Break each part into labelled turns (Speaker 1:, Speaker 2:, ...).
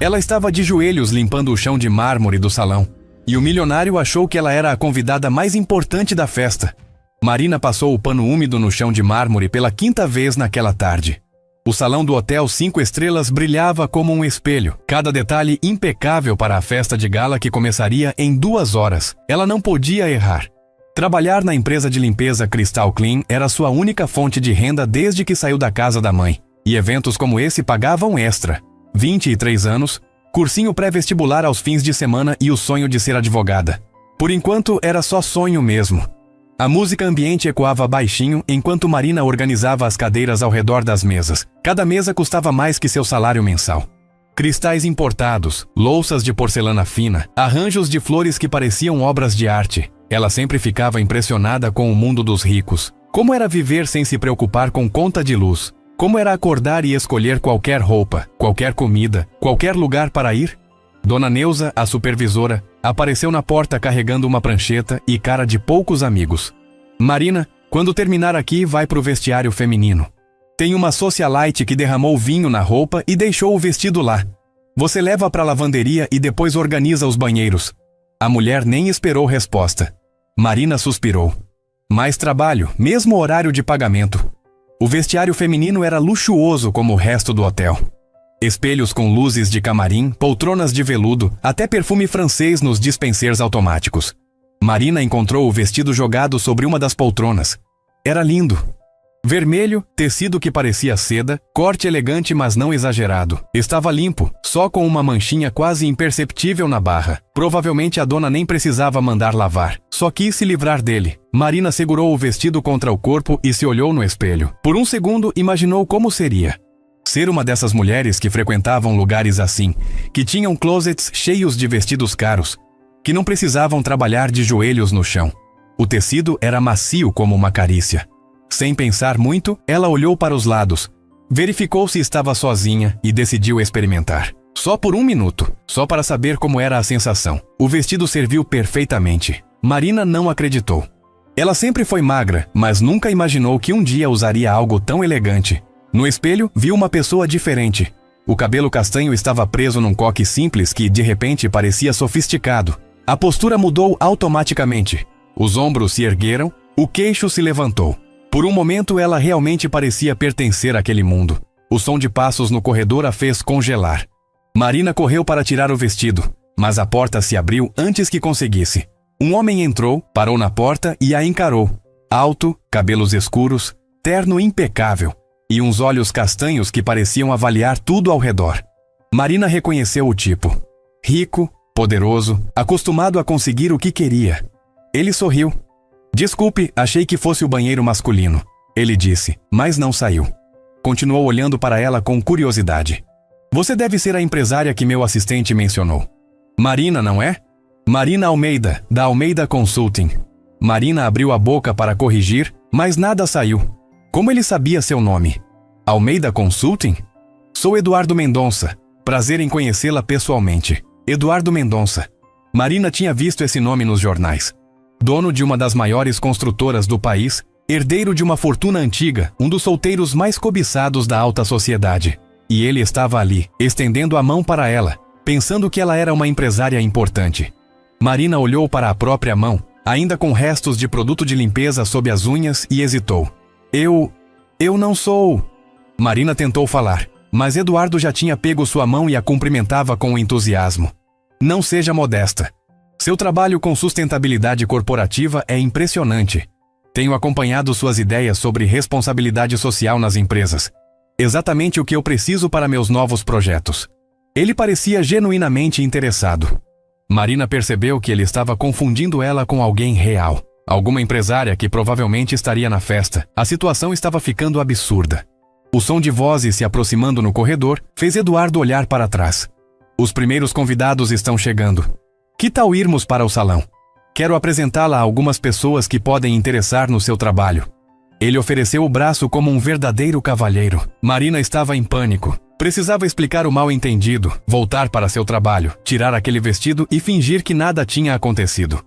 Speaker 1: Ela estava de joelhos limpando o chão de mármore do salão, e o milionário achou que ela era a convidada mais importante da festa. Marina passou o pano úmido no chão de mármore pela 5ª vez naquela tarde. O salão do Hotel 5 Estrelas brilhava como um espelho, cada detalhe impecável para a festa de gala que começaria em 2 horas. Ela não podia errar. Trabalhar na empresa de limpeza Crystal Clean era sua única fonte de renda desde que saiu da casa da mãe, e eventos como esse pagavam extra. 23 anos, cursinho pré-vestibular aos fins de semana e o sonho de ser advogada. Por enquanto, era só sonho mesmo. A música ambiente ecoava baixinho enquanto Marina organizava as cadeiras ao redor das mesas. Cada mesa custava mais que seu salário mensal. Cristais importados, louças de porcelana fina, arranjos de flores que pareciam obras de arte. Ela sempre ficava impressionada com o mundo dos ricos. Como era viver sem se preocupar com conta de luz? Como era acordar e escolher qualquer roupa, qualquer comida, qualquer lugar para ir? Dona Neuza, a supervisora, apareceu na porta carregando uma prancheta e cara de poucos amigos. Marina, quando terminar aqui, vai pro vestiário feminino. Tem uma socialite que derramou vinho na roupa e deixou o vestido lá. Você leva pra lavanderia e depois organiza os banheiros. A mulher nem esperou resposta. Marina suspirou. Mais trabalho, mesmo horário de pagamento. O vestiário feminino era luxuoso como o resto do hotel. Espelhos com luzes de camarim, poltronas de veludo, até perfume francês nos dispensers automáticos. Marina encontrou o vestido jogado sobre uma das poltronas. Era lindo. Vermelho, tecido que parecia seda, corte elegante mas não exagerado. Estava limpo, só com uma manchinha quase imperceptível na barra. Provavelmente a dona nem precisava mandar lavar. Só quis se livrar dele. Marina segurou o vestido contra o corpo e se olhou no espelho. Por um segundo, imaginou como seria ser uma dessas mulheres que frequentavam lugares assim, que tinham closets cheios de vestidos caros, que não precisavam trabalhar de joelhos no chão. O tecido era macio como uma carícia. Sem pensar muito, ela olhou para os lados, verificou se estava sozinha e decidiu experimentar. Só por 1 minuto, só para saber como era a sensação. O vestido serviu perfeitamente. Marina não acreditou. Ela sempre foi magra, mas nunca imaginou que um dia usaria algo tão elegante. No espelho, viu uma pessoa diferente. O cabelo castanho estava preso num coque simples que, de repente, parecia sofisticado. A postura mudou automaticamente. Os ombros se ergueram, o queixo se levantou. Por um momento, ela realmente parecia pertencer àquele mundo. O som de passos no corredor a fez congelar. Marina correu para tirar o vestido, mas a porta se abriu antes que conseguisse. Um homem entrou, parou na porta e a encarou. Alto, cabelos escuros, terno impecável e uns olhos castanhos que pareciam avaliar tudo ao redor. Marina reconheceu o tipo. Rico, poderoso, acostumado a conseguir o que queria. Ele sorriu. Desculpe, achei que fosse o banheiro masculino, ele disse, mas não saiu. Continuou olhando para ela com curiosidade. Você deve ser a empresária que meu assistente mencionou. Marina, não é? Marina Almeida, da Almeida Consulting. Marina abriu a boca para corrigir, mas nada saiu. Como ele sabia seu nome? Almeida Consulting? Sou Eduardo Mendonça. Prazer em conhecê-la pessoalmente. Eduardo Mendonça. Marina tinha visto esse nome nos jornais. Dono de uma das maiores construtoras do país, herdeiro de uma fortuna antiga, um dos solteiros mais cobiçados da alta sociedade. E ele estava ali, estendendo a mão para ela, pensando que ela era uma empresária importante. Marina olhou para a própria mão, ainda com restos de produto de limpeza sob as unhas, e hesitou. Eu não sou... Marina tentou falar, mas Eduardo já tinha pego sua mão e a cumprimentava com entusiasmo. Não seja modesta. Seu trabalho com sustentabilidade corporativa é impressionante. Tenho acompanhado suas ideias sobre responsabilidade social nas empresas. Exatamente o que eu preciso para meus novos projetos. Ele parecia genuinamente interessado. Marina percebeu que ele estava confundindo ela com alguém real. Alguma empresária que provavelmente estaria na festa. A situação estava ficando absurda. O som de vozes se aproximando no corredor fez Eduardo olhar para trás. Os primeiros convidados estão chegando. Que tal irmos para o salão? Quero apresentá-la a algumas pessoas que podem interessar no seu trabalho. Ele ofereceu o braço como um verdadeiro cavalheiro. Marina estava em pânico. Precisava explicar o mal-entendido, voltar para seu trabalho, tirar aquele vestido e fingir que nada tinha acontecido.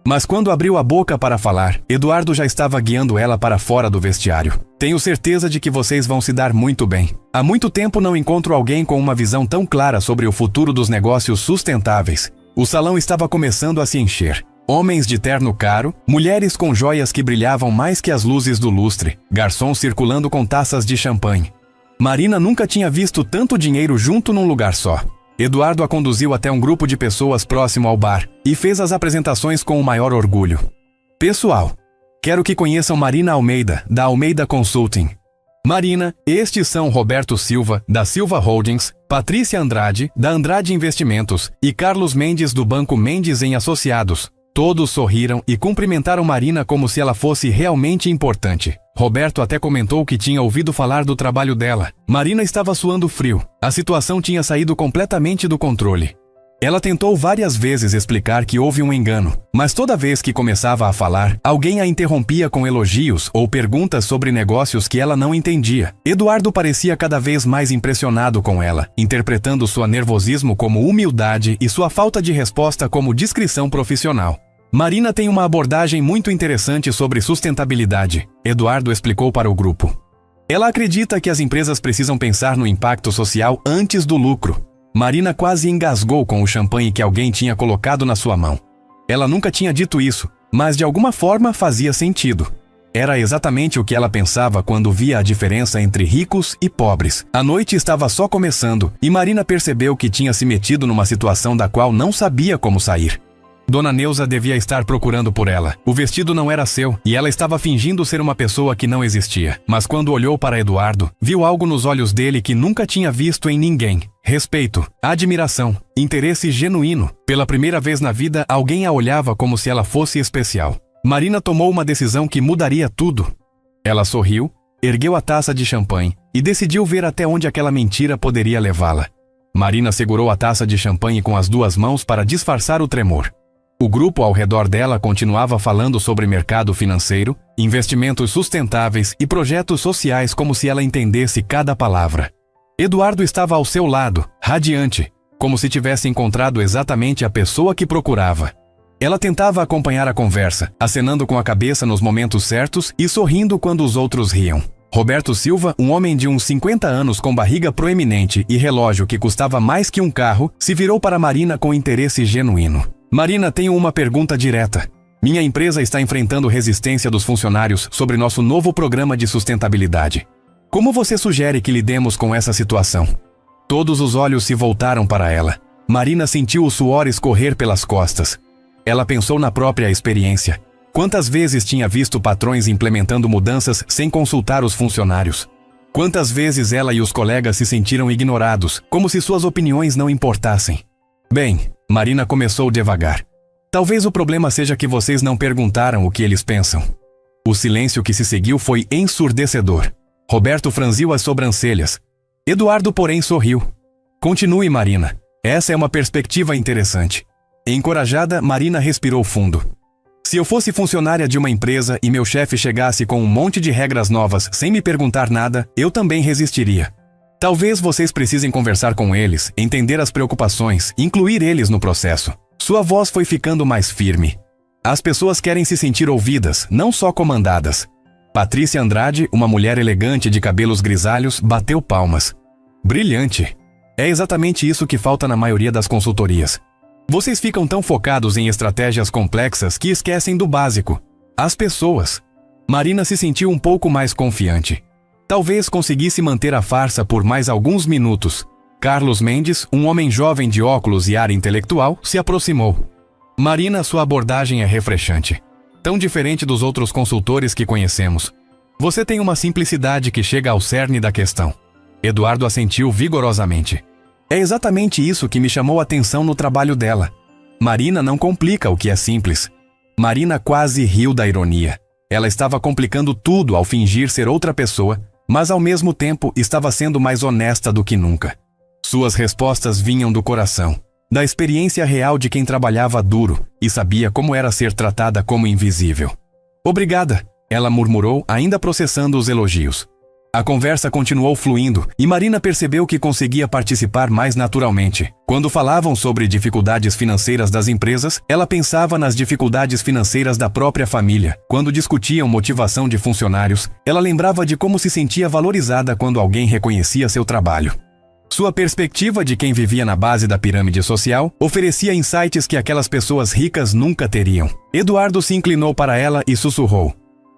Speaker 1: Mas quando abriu a boca para falar, Eduardo já estava guiando ela para fora do vestiário. Tenho certeza de que vocês vão se dar muito bem. Há muito tempo não encontro alguém com uma visão tão clara sobre o futuro dos negócios sustentáveis. O salão estava começando a se encher. Homens de terno caro, mulheres com joias que brilhavam mais que as luzes do lustre, garçons circulando com taças de champanhe. Marina nunca tinha visto tanto dinheiro junto num lugar só. Eduardo a conduziu até um grupo de pessoas próximo ao bar e fez as apresentações com o maior orgulho. Pessoal, quero que conheçam Marina Almeida, da Almeida Consulting. Marina, estes são Roberto Silva, da Silva Holdings, Patrícia Andrade, da Andrade Investimentos e Carlos Mendes, do Banco Mendes em Associados. Todos sorriram e cumprimentaram Marina como se ela fosse realmente importante. Roberto até comentou que tinha ouvido falar do trabalho dela. Marina estava suando frio. A situação tinha saído completamente do controle. Ela tentou várias vezes explicar que houve um engano, mas toda vez que começava a falar, alguém a interrompia com elogios ou perguntas sobre negócios que ela não entendia. Eduardo parecia cada vez mais impressionado com ela, interpretando seu nervosismo como humildade e sua falta de resposta como discrição profissional. Marina tem uma abordagem muito interessante sobre sustentabilidade, Eduardo explicou para o grupo. Ela acredita que as empresas precisam pensar no impacto social antes do lucro. Marina quase engasgou com o champanhe que alguém tinha colocado na sua mão. Ela nunca tinha dito isso, mas de alguma forma fazia sentido. Era exatamente o que ela pensava quando via a diferença entre ricos e pobres. A noite estava só começando e Marina percebeu que tinha se metido numa situação da qual não sabia como sair. Dona Neuza devia estar procurando por ela. O vestido não era seu e ela estava fingindo ser uma pessoa que não existia. Mas quando olhou para Eduardo, viu algo nos olhos dele que nunca tinha visto em ninguém. Respeito, admiração, interesse genuíno. Pela primeira vez na vida, alguém a olhava como se ela fosse especial. Marina tomou uma decisão que mudaria tudo. Ela sorriu, ergueu a taça de champanhe e decidiu ver até onde aquela mentira poderia levá-la. Marina segurou a taça de champanhe com as duas mãos para disfarçar o tremor. O grupo ao redor dela continuava falando sobre mercado financeiro, investimentos sustentáveis e projetos sociais como se ela entendesse cada palavra. Eduardo estava ao seu lado, radiante, como se tivesse encontrado exatamente a pessoa que procurava. Ela tentava acompanhar a conversa, acenando com a cabeça nos momentos certos e sorrindo quando os outros riam. Roberto Silva, um homem de uns 50 anos com barriga proeminente e relógio que custava mais que um carro, se virou para Marina com interesse genuíno. Marina, tenho uma pergunta direta. Minha empresa está enfrentando resistência dos funcionários sobre nosso novo programa de sustentabilidade. Como você sugere que lidemos com essa situação? Todos os olhos se voltaram para ela. Marina sentiu o suor escorrer pelas costas. Ela pensou na própria experiência. Quantas vezes tinha visto patrões implementando mudanças sem consultar os funcionários? Quantas vezes ela e os colegas se sentiram ignorados, como se suas opiniões não importassem? Bem, Marina começou devagar. Talvez o problema seja que vocês não perguntaram o que eles pensam. O silêncio que se seguiu foi ensurdecedor. Roberto franziu as sobrancelhas. Eduardo, porém, sorriu. Continue, Marina. Essa é uma perspectiva interessante. Encorajada, Marina respirou fundo. Se eu fosse funcionária de uma empresa e meu chefe chegasse com um monte de regras novas sem me perguntar nada, eu também resistiria. Talvez vocês precisem conversar com eles, entender as preocupações, incluir eles no processo. Sua voz foi ficando mais firme. As pessoas querem se sentir ouvidas, não só comandadas. Patrícia Andrade, uma mulher elegante de cabelos grisalhos, bateu palmas. Brilhante! É exatamente isso que falta na maioria das consultorias. Vocês ficam tão focados em estratégias complexas que esquecem do básico. As pessoas. Marina se sentiu um pouco mais confiante. Talvez conseguisse manter a farsa por mais alguns minutos. Carlos Mendes, um homem jovem de óculos e ar intelectual, se aproximou. Marina, sua abordagem é refreshante. Tão diferente dos outros consultores que conhecemos. Você tem uma simplicidade que chega ao cerne da questão. Eduardo assentiu vigorosamente. É exatamente isso que me chamou a atenção no trabalho dela. Marina não complica o que é simples. Marina quase riu da ironia. Ela estava complicando tudo ao fingir ser outra pessoa, mas ao mesmo tempo estava sendo mais honesta do que nunca. Suas respostas vinham do coração, da experiência real de quem trabalhava duro e sabia como era ser tratada como invisível. Obrigada, ela murmurou, ainda processando os elogios. A conversa continuou fluindo e Marina percebeu que conseguia participar mais naturalmente. Quando falavam sobre dificuldades financeiras das empresas, ela pensava nas dificuldades financeiras da própria família. Quando discutiam motivação de funcionários, ela lembrava de como se sentia valorizada quando alguém reconhecia seu trabalho. Sua perspectiva de quem vivia na base da pirâmide social oferecia insights que aquelas pessoas ricas nunca teriam. Eduardo se inclinou para ela e sussurrou: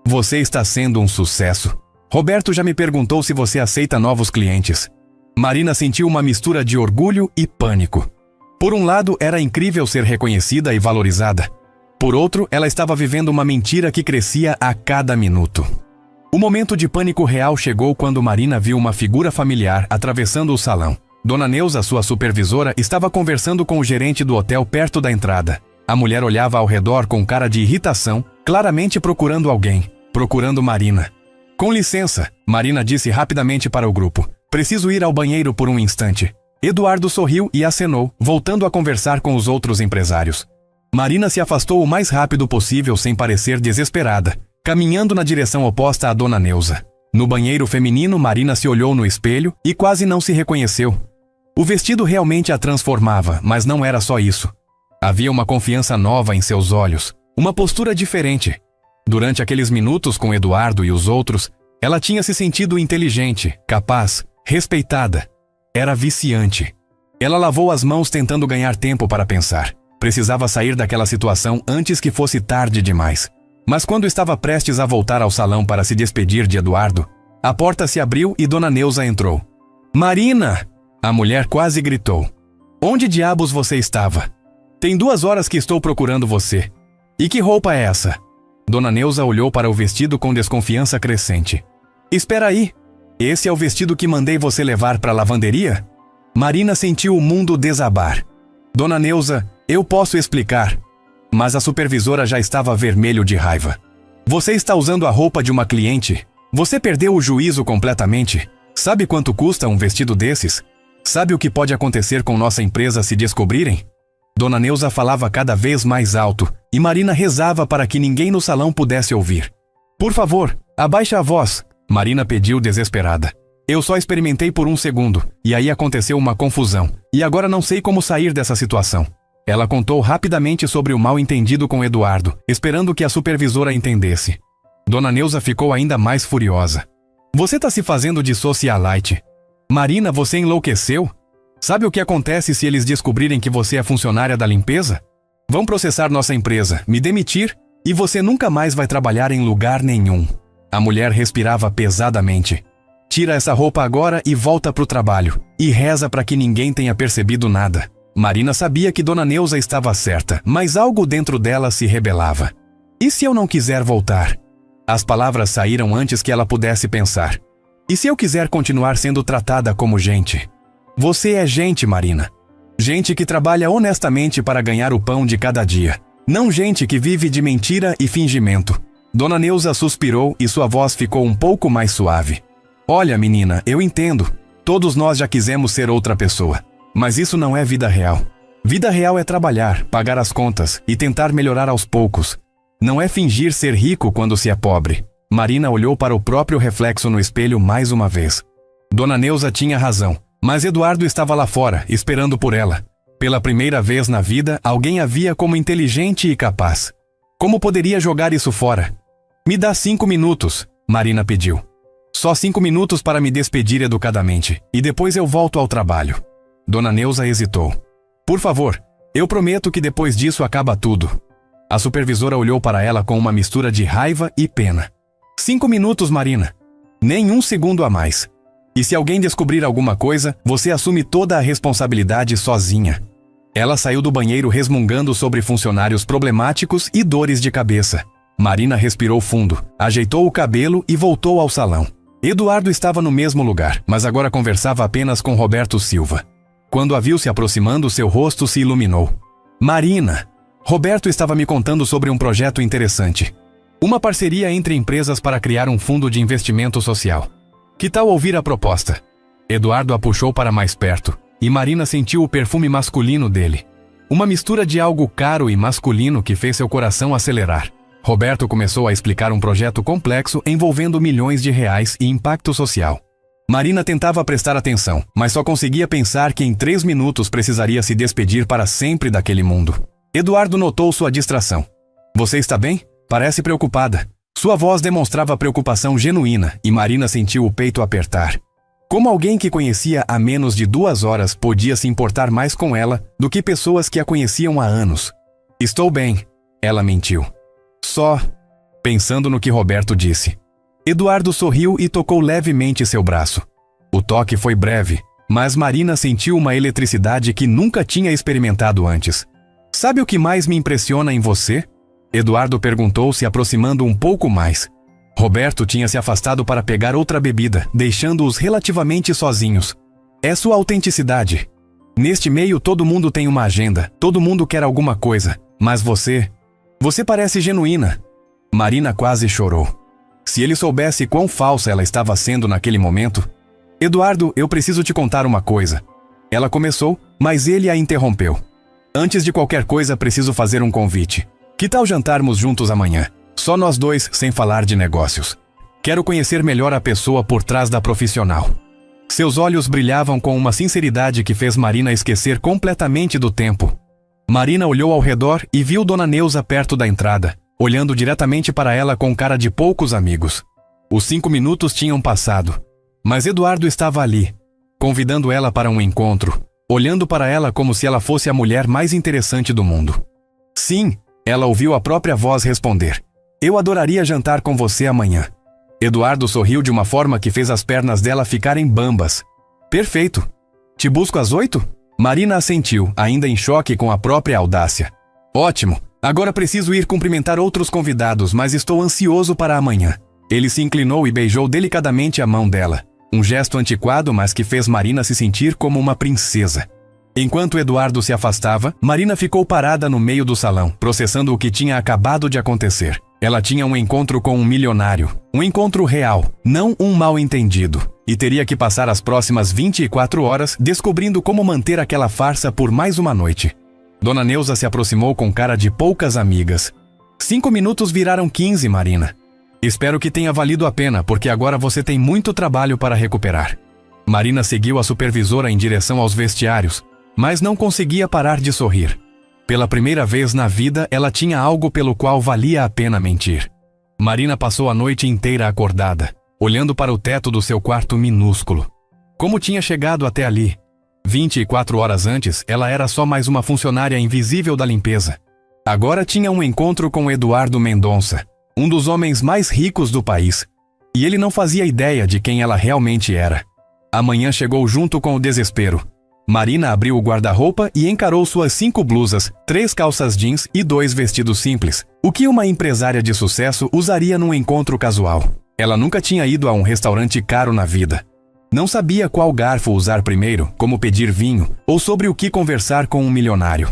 Speaker 1: "Você está sendo um sucesso. Roberto já me perguntou se você aceita novos clientes." Marina sentiu uma mistura de orgulho e pânico. Por um lado, era incrível ser reconhecida e valorizada. Por outro, ela estava vivendo uma mentira que crescia a cada minuto. O momento de pânico real chegou quando Marina viu uma figura familiar atravessando o salão. Dona Neuza, sua supervisora, estava conversando com o gerente do hotel perto da entrada. A mulher olhava ao redor com cara de irritação, claramente procurando alguém. Procurando Marina. "Com licença", Marina disse rapidamente para o grupo. "Preciso ir ao banheiro por um instante." Eduardo sorriu e acenou, voltando a conversar com os outros empresários. Marina se afastou o mais rápido possível sem parecer desesperada, caminhando na direção oposta à Dona Neuza. No banheiro feminino, Marina se olhou no espelho e quase não se reconheceu. O vestido realmente a transformava, mas não era só isso. Havia uma confiança nova em seus olhos, uma postura diferente. Durante aqueles minutos com Eduardo e os outros, ela tinha se sentido inteligente, capaz, respeitada. Era viciante. Ela lavou as mãos tentando ganhar tempo para pensar. Precisava sair daquela situação antes que fosse tarde demais. Mas quando estava prestes a voltar ao salão para se despedir de Eduardo, a porta se abriu e Dona Neuza entrou. "Marina!" A mulher quase gritou. "Onde diabos você estava? Tem 2 horas que estou procurando você. E que roupa é essa?" Dona Neuza olhou para o vestido com desconfiança crescente. "Espera aí. Esse é o vestido que mandei você levar para a lavanderia?" Marina sentiu o mundo desabar. "Dona Neuza, eu posso explicar." Mas a supervisora já estava vermelho de raiva. "Você está usando a roupa de uma cliente? Você perdeu o juízo completamente? Sabe quanto custa um vestido desses? Sabe o que pode acontecer com nossa empresa se descobrirem?" Dona Neuza falava cada vez mais alto e Marina rezava para que ninguém no salão pudesse ouvir. "Por favor, abaixe a voz", Marina pediu desesperada. "Eu só experimentei por 1 segundo e aí aconteceu uma confusão e agora não sei como sair dessa situação." Ela contou rapidamente sobre o mal-entendido com Eduardo, esperando que a supervisora entendesse. Dona Neuza ficou ainda mais furiosa. "Você tá se fazendo de socialite. Marina, você enlouqueceu? Sabe o que acontece se eles descobrirem que você é funcionária da limpeza? Vão processar nossa empresa, me demitir e você nunca mais vai trabalhar em lugar nenhum." A mulher respirava pesadamente. "Tira essa roupa agora e volta pro trabalho. E reza para que ninguém tenha percebido nada." Marina sabia que Dona Neuza estava certa, mas algo dentro dela se rebelava. "E se eu não quiser voltar?" As palavras saíram antes que ela pudesse pensar. "E se eu quiser continuar sendo tratada como gente?" "Você é gente, Marina. Gente que trabalha honestamente para ganhar o pão de cada dia. Não gente que vive de mentira e fingimento." Dona Neuza suspirou e sua voz ficou um pouco mais suave. "Olha, menina, eu entendo. Todos nós já quisemos ser outra pessoa. Mas isso não é vida real. Vida real é trabalhar, pagar as contas e tentar melhorar aos poucos. Não é fingir ser rico quando se é pobre." Marina olhou para o próprio reflexo no espelho mais uma vez. Dona Neuza tinha razão, mas Eduardo estava lá fora, esperando por ela. Pela primeira vez na vida, alguém a via como inteligente e capaz. Como poderia jogar isso fora? "Me dá 5 minutos, Marina pediu. "Só 5 minutos para me despedir educadamente, e depois eu volto ao trabalho." Dona Neuza hesitou. "Por favor, eu prometo que depois disso acaba tudo." A supervisora olhou para ela com uma mistura de raiva e pena. 5 minutos, Marina. Nem 1 segundo a mais. E se alguém descobrir alguma coisa, você assume toda a responsabilidade sozinha." Ela saiu do banheiro resmungando sobre funcionários problemáticos e dores de cabeça. Marina respirou fundo, ajeitou o cabelo e voltou ao salão. Eduardo estava no mesmo lugar, mas agora conversava apenas com Roberto Silva. Quando a viu se aproximando, seu rosto se iluminou. "Marina, Roberto estava me contando sobre um projeto interessante. Uma parceria entre empresas para criar um fundo de investimento social. Que tal ouvir a proposta?" Eduardo a puxou para mais perto, e Marina sentiu o perfume masculino dele. Uma mistura de algo caro e masculino que fez seu coração acelerar. Roberto começou a explicar um projeto complexo envolvendo milhões de reais e impacto social. Marina tentava prestar atenção, mas só conseguia pensar que em 3 minutos precisaria se despedir para sempre daquele mundo. Eduardo notou sua distração. Você está bem? Parece preocupada. Sua voz demonstrava preocupação genuína e Marina sentiu o peito apertar. Como alguém que conhecia há menos de 2 horas podia se importar mais com ela do que pessoas que a conheciam há anos? Estou bem, ela mentiu. Só pensando no que Roberto disse. Eduardo sorriu e tocou levemente seu braço. O toque foi breve, mas Marina sentiu uma eletricidade que nunca tinha experimentado antes. Sabe o que mais me impressiona em você? Eduardo perguntou, se aproximando um pouco mais. Roberto tinha se afastado para pegar outra bebida, deixando-os relativamente sozinhos. É sua autenticidade. Neste meio todo mundo tem uma agenda, todo mundo quer alguma coisa, mas você parece genuína. Marina quase chorou. Se ele soubesse quão falsa ela estava sendo naquele momento. Eduardo, eu preciso te contar uma coisa. Ela começou, mas ele a interrompeu. Antes de qualquer coisa, preciso fazer um convite. Que tal jantarmos juntos amanhã? Só nós dois, sem falar de negócios. Quero conhecer melhor a pessoa por trás da profissional. Seus olhos brilhavam com uma sinceridade que fez Marina esquecer completamente do tempo. Marina olhou ao redor e viu Dona Neuza perto da entrada, olhando diretamente para ela com cara de poucos amigos. Os 5 minutos tinham passado, mas Eduardo estava ali, convidando ela para um encontro, olhando para ela como se ela fosse a mulher mais interessante do mundo. Sim, ela ouviu a própria voz responder. Eu adoraria jantar com você amanhã. Eduardo sorriu de uma forma que fez as pernas dela ficarem bambas. Perfeito. Te busco às 8? Marina assentiu, ainda em choque com a própria audácia. Ótimo. Agora preciso ir cumprimentar outros convidados, mas estou ansioso para amanhã. Ele se inclinou e beijou delicadamente a mão dela. Um gesto antiquado, mas que fez Marina se sentir como uma princesa. Enquanto Eduardo se afastava, Marina ficou parada no meio do salão, processando o que tinha acabado de acontecer. Ela tinha um encontro com um milionário. Um encontro real, não um mal-entendido. E teria que passar as próximas 24 horas descobrindo como manter aquela farsa por mais uma noite. Dona Neuza se aproximou com cara de poucas amigas. 5 minutos viraram 15, Marina. Espero que tenha valido a pena, porque agora você tem muito trabalho para recuperar. Marina seguiu a supervisora em direção aos vestiários, mas não conseguia parar de sorrir. Pela primeira vez na vida, ela tinha algo pelo qual valia a pena mentir. Marina passou a noite inteira acordada, olhando para o teto do seu quarto minúsculo. Como tinha chegado até ali? 24 horas antes, ela era só mais uma funcionária invisível da limpeza. Agora tinha um encontro com Eduardo Mendonça, um dos homens mais ricos do país. E ele não fazia ideia de quem ela realmente era. Amanhã chegou junto com o desespero. Marina abriu o guarda-roupa e encarou suas 5 blusas, 3 calças jeans e 2 vestidos simples. O que uma empresária de sucesso usaria num encontro casual? Ela nunca tinha ido a um restaurante caro na vida. Não sabia qual garfo usar primeiro, como pedir vinho, ou sobre o que conversar com um milionário.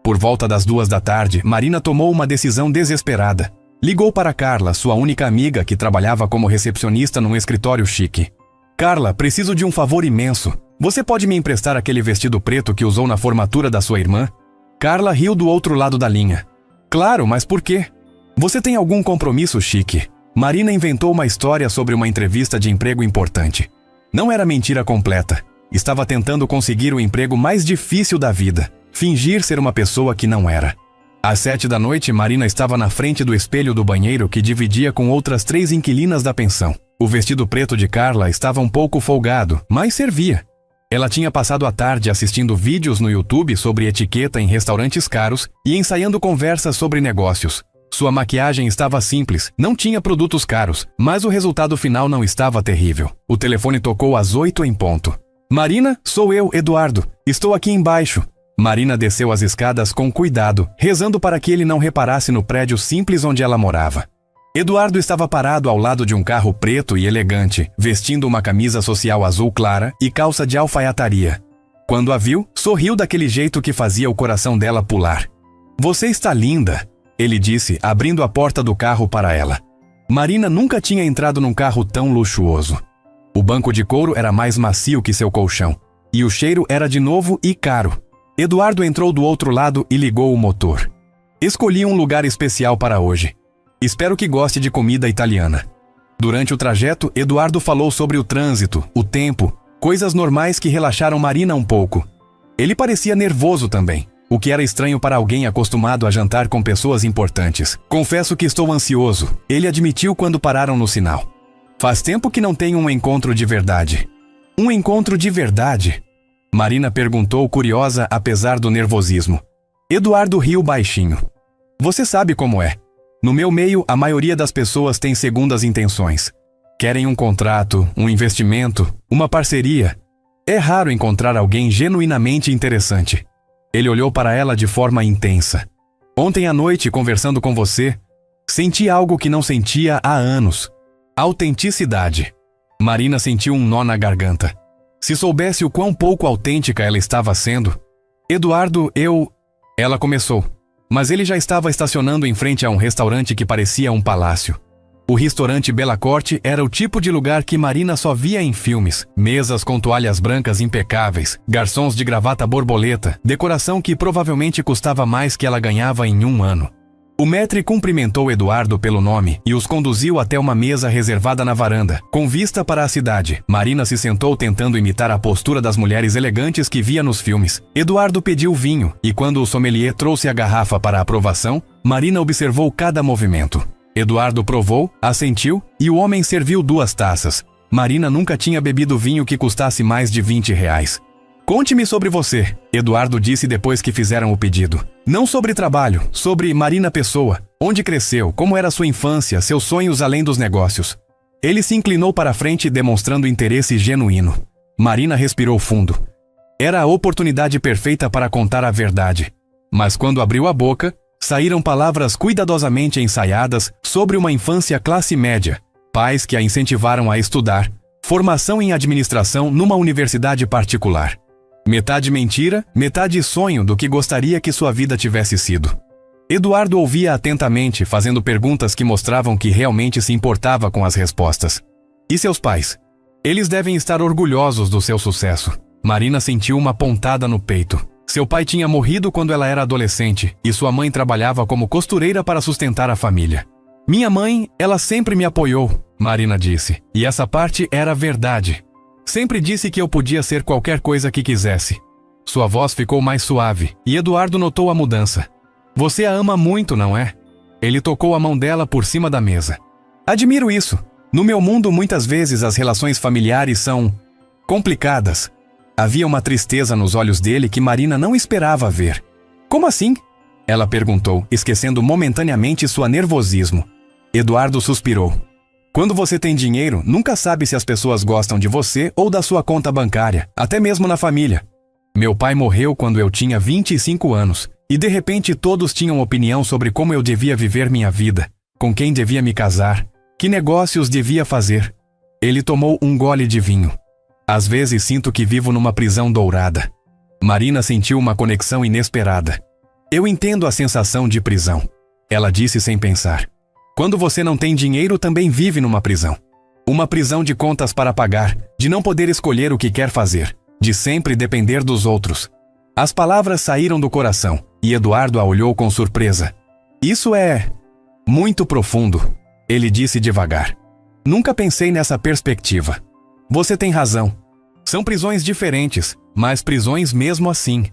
Speaker 1: Por volta das 2 da tarde, Marina tomou uma decisão desesperada. Ligou para Carla, sua única amiga que trabalhava como recepcionista num escritório chique. Carla, preciso de um favor imenso. Você pode me emprestar aquele vestido preto que usou na formatura da sua irmã? Carla riu do outro lado da linha. Claro, mas por quê? Você tem algum compromisso chique? Marina inventou uma história sobre uma entrevista de emprego importante. Não era mentira completa. Estava tentando conseguir o emprego mais difícil da vida. Fingir ser uma pessoa que não era. Às 7 da noite, Marina estava na frente do espelho do banheiro que dividia com outras 3 inquilinas da pensão. O vestido preto de Carla estava um pouco folgado, mas servia. Ela tinha passado a tarde assistindo vídeos no YouTube sobre etiqueta em restaurantes caros e ensaiando conversas sobre negócios. Sua maquiagem estava simples, não tinha produtos caros, mas o resultado final não estava terrível. O telefone tocou às 8 em ponto. Marina, sou eu, Eduardo. Estou aqui embaixo. Marina desceu as escadas com cuidado, rezando para que ele não reparasse no prédio simples onde ela morava. Eduardo estava parado ao lado de um carro preto e elegante, vestindo uma camisa social azul clara e calça de alfaiataria. Quando a viu, sorriu daquele jeito que fazia o coração dela pular. Você está linda, ele disse, abrindo a porta do carro para ela. Marina nunca tinha entrado num carro tão luxuoso. O banco de couro era mais macio que seu colchão, e o cheiro era de novo e caro. Eduardo entrou do outro lado e ligou o motor. Escolhi um lugar especial para hoje. Espero que goste de comida italiana. Durante o trajeto, Eduardo falou sobre o trânsito, o tempo, coisas normais que relaxaram Marina um pouco. Ele parecia nervoso também, o que era estranho para alguém acostumado a jantar com pessoas importantes. Confesso que estou ansioso, ele admitiu quando pararam no sinal. Faz tempo que não tenho um encontro de verdade. Um encontro de verdade? Marina perguntou curiosa apesar do nervosismo. Eduardo riu baixinho. Você sabe como é. No meu meio, a maioria das pessoas tem segundas intenções. Querem um contrato, um investimento, uma parceria. É raro encontrar alguém genuinamente interessante. Ele olhou para ela de forma intensa. Ontem à noite, conversando com você, senti algo que não sentia há anos. Autenticidade. Marina sentiu um nó na garganta. Se soubesse o quão pouco autêntica ela estava sendo. Eduardo, Ela começou, mas ele já estava estacionando em frente a um restaurante que parecia um palácio. O restaurante Bela Corte era o tipo de lugar que Marina só via em filmes. Mesas com toalhas brancas impecáveis, garçons de gravata borboleta, decoração que provavelmente custava mais que ela ganhava em um ano. O maître cumprimentou Eduardo pelo nome e os conduziu até uma mesa reservada na varanda, com vista para a cidade. Marina se sentou tentando imitar a postura das mulheres elegantes que via nos filmes. Eduardo pediu vinho e quando o sommelier trouxe a garrafa para aprovação, Marina observou cada movimento. Eduardo provou, assentiu e o homem serviu 2 taças. Marina nunca tinha bebido vinho que custasse mais de R$20. Conte-me sobre você, Eduardo disse depois que fizeram o pedido. Não sobre trabalho, sobre Marina Pessoa. Onde cresceu, como era sua infância, seus sonhos além dos negócios. Ele se inclinou para a frente demonstrando interesse genuíno. Marina respirou fundo. Era a oportunidade perfeita para contar a verdade. Mas quando abriu a boca, saíram palavras cuidadosamente ensaiadas sobre uma infância classe média, pais que a incentivaram a estudar, formação em administração numa universidade particular. Metade mentira, metade sonho do que gostaria que sua vida tivesse sido. Eduardo ouvia atentamente, fazendo perguntas que mostravam que realmente se importava com as respostas. E seus pais? Eles devem estar orgulhosos do seu sucesso. Marina sentiu uma pontada no peito. Seu pai tinha morrido quando ela era adolescente e sua mãe trabalhava como costureira para sustentar a família. Minha mãe, ela sempre me apoiou, Marina disse. E essa parte era verdade. Sempre disse que eu podia ser qualquer coisa que quisesse. Sua voz ficou mais suave e Eduardo notou a mudança. Você a ama muito, não é? Ele tocou a mão dela por cima da mesa. Admiro isso. No meu mundo, muitas vezes as relações familiares são complicadas. Havia uma tristeza nos olhos dele que Marina não esperava ver. Como assim? Ela perguntou, esquecendo momentaneamente sua nervosismo. Eduardo suspirou. Quando você tem dinheiro, nunca sabe se as pessoas gostam de você ou da sua conta bancária, até mesmo na família. Meu pai morreu quando eu tinha 25 anos, e de repente todos tinham opinião sobre como eu devia viver minha vida, com quem devia me casar, que negócios devia fazer. Ele tomou um gole de vinho. Às vezes sinto que vivo numa prisão dourada. Marina sentiu uma conexão inesperada. Eu entendo a sensação de prisão, ela disse sem pensar. Quando você não tem dinheiro, também vive numa prisão. Uma prisão de contas para pagar, de não poder escolher o que quer fazer, de sempre depender dos outros. As palavras saíram do coração, e Eduardo a olhou com surpresa. Isso é muito profundo, ele disse devagar. Nunca pensei nessa perspectiva. Você tem razão. São prisões diferentes, mas prisões mesmo assim.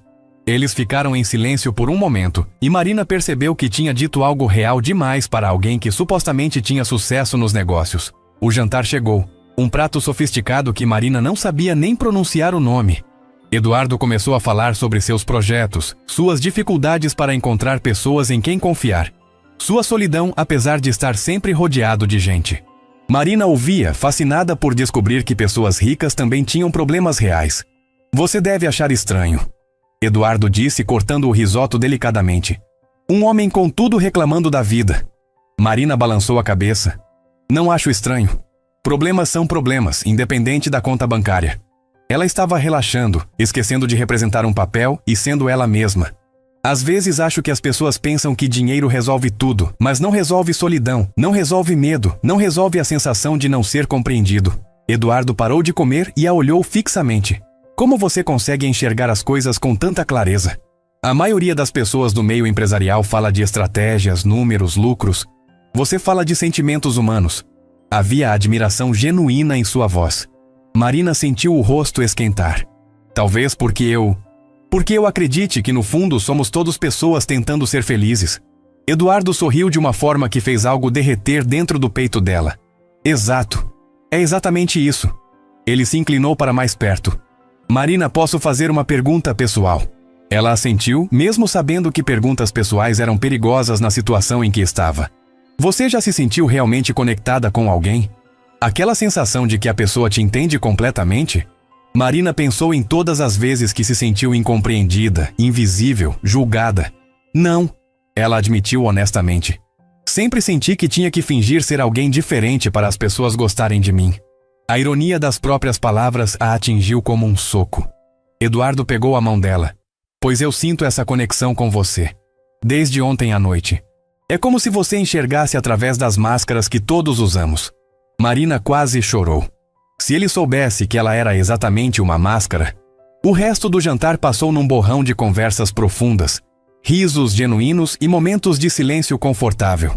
Speaker 1: Eles ficaram em silêncio por um momento, e Marina percebeu que tinha dito algo real demais para alguém que supostamente tinha sucesso nos negócios. O jantar chegou, um prato sofisticado que Marina não sabia nem pronunciar o nome. Eduardo começou a falar sobre seus projetos, suas dificuldades para encontrar pessoas em quem confiar, sua solidão apesar de estar sempre rodeado de gente. Marina ouvia, fascinada por descobrir que pessoas ricas também tinham problemas reais. Você deve achar estranho, Eduardo disse, cortando o risoto delicadamente. Um homem com tudo reclamando da vida. Marina balançou a cabeça. Não acho estranho. Problemas são problemas, independente da conta bancária. Ela estava relaxando, esquecendo de representar um papel e sendo ela mesma. Às vezes acho que as pessoas pensam que dinheiro resolve tudo, mas não resolve solidão, não resolve medo, não resolve a sensação de não ser compreendido. Eduardo parou de comer e a olhou fixamente. Como você consegue enxergar as coisas com tanta clareza? A maioria das pessoas do meio empresarial fala de estratégias, números, lucros. Você fala de sentimentos humanos. Havia admiração genuína em sua voz. Marina sentiu o rosto esquentar. Talvez porque eu acredite que no fundo somos todos pessoas tentando ser felizes. Eduardo sorriu de uma forma que fez algo derreter dentro do peito dela. Exato. É exatamente isso. Ele se inclinou para mais perto. Marina, posso fazer uma pergunta pessoal? Ela assentiu, mesmo sabendo que perguntas pessoais eram perigosas na situação em que estava. Você já se sentiu realmente conectada com alguém? Aquela sensação de que a pessoa te entende completamente? Marina pensou em todas as vezes que se sentiu incompreendida, invisível, julgada. Não, ela admitiu honestamente. Sempre senti que tinha que fingir ser alguém diferente para as pessoas gostarem de mim. A ironia das próprias palavras a atingiu como um soco. Eduardo pegou a mão dela. Pois eu sinto essa conexão com você. Desde ontem à noite. É como se você enxergasse através das máscaras que todos usamos. Marina quase chorou. Se ele soubesse que ela era exatamente uma máscara. O resto do jantar passou num borrão de conversas profundas, risos genuínos e momentos de silêncio confortável.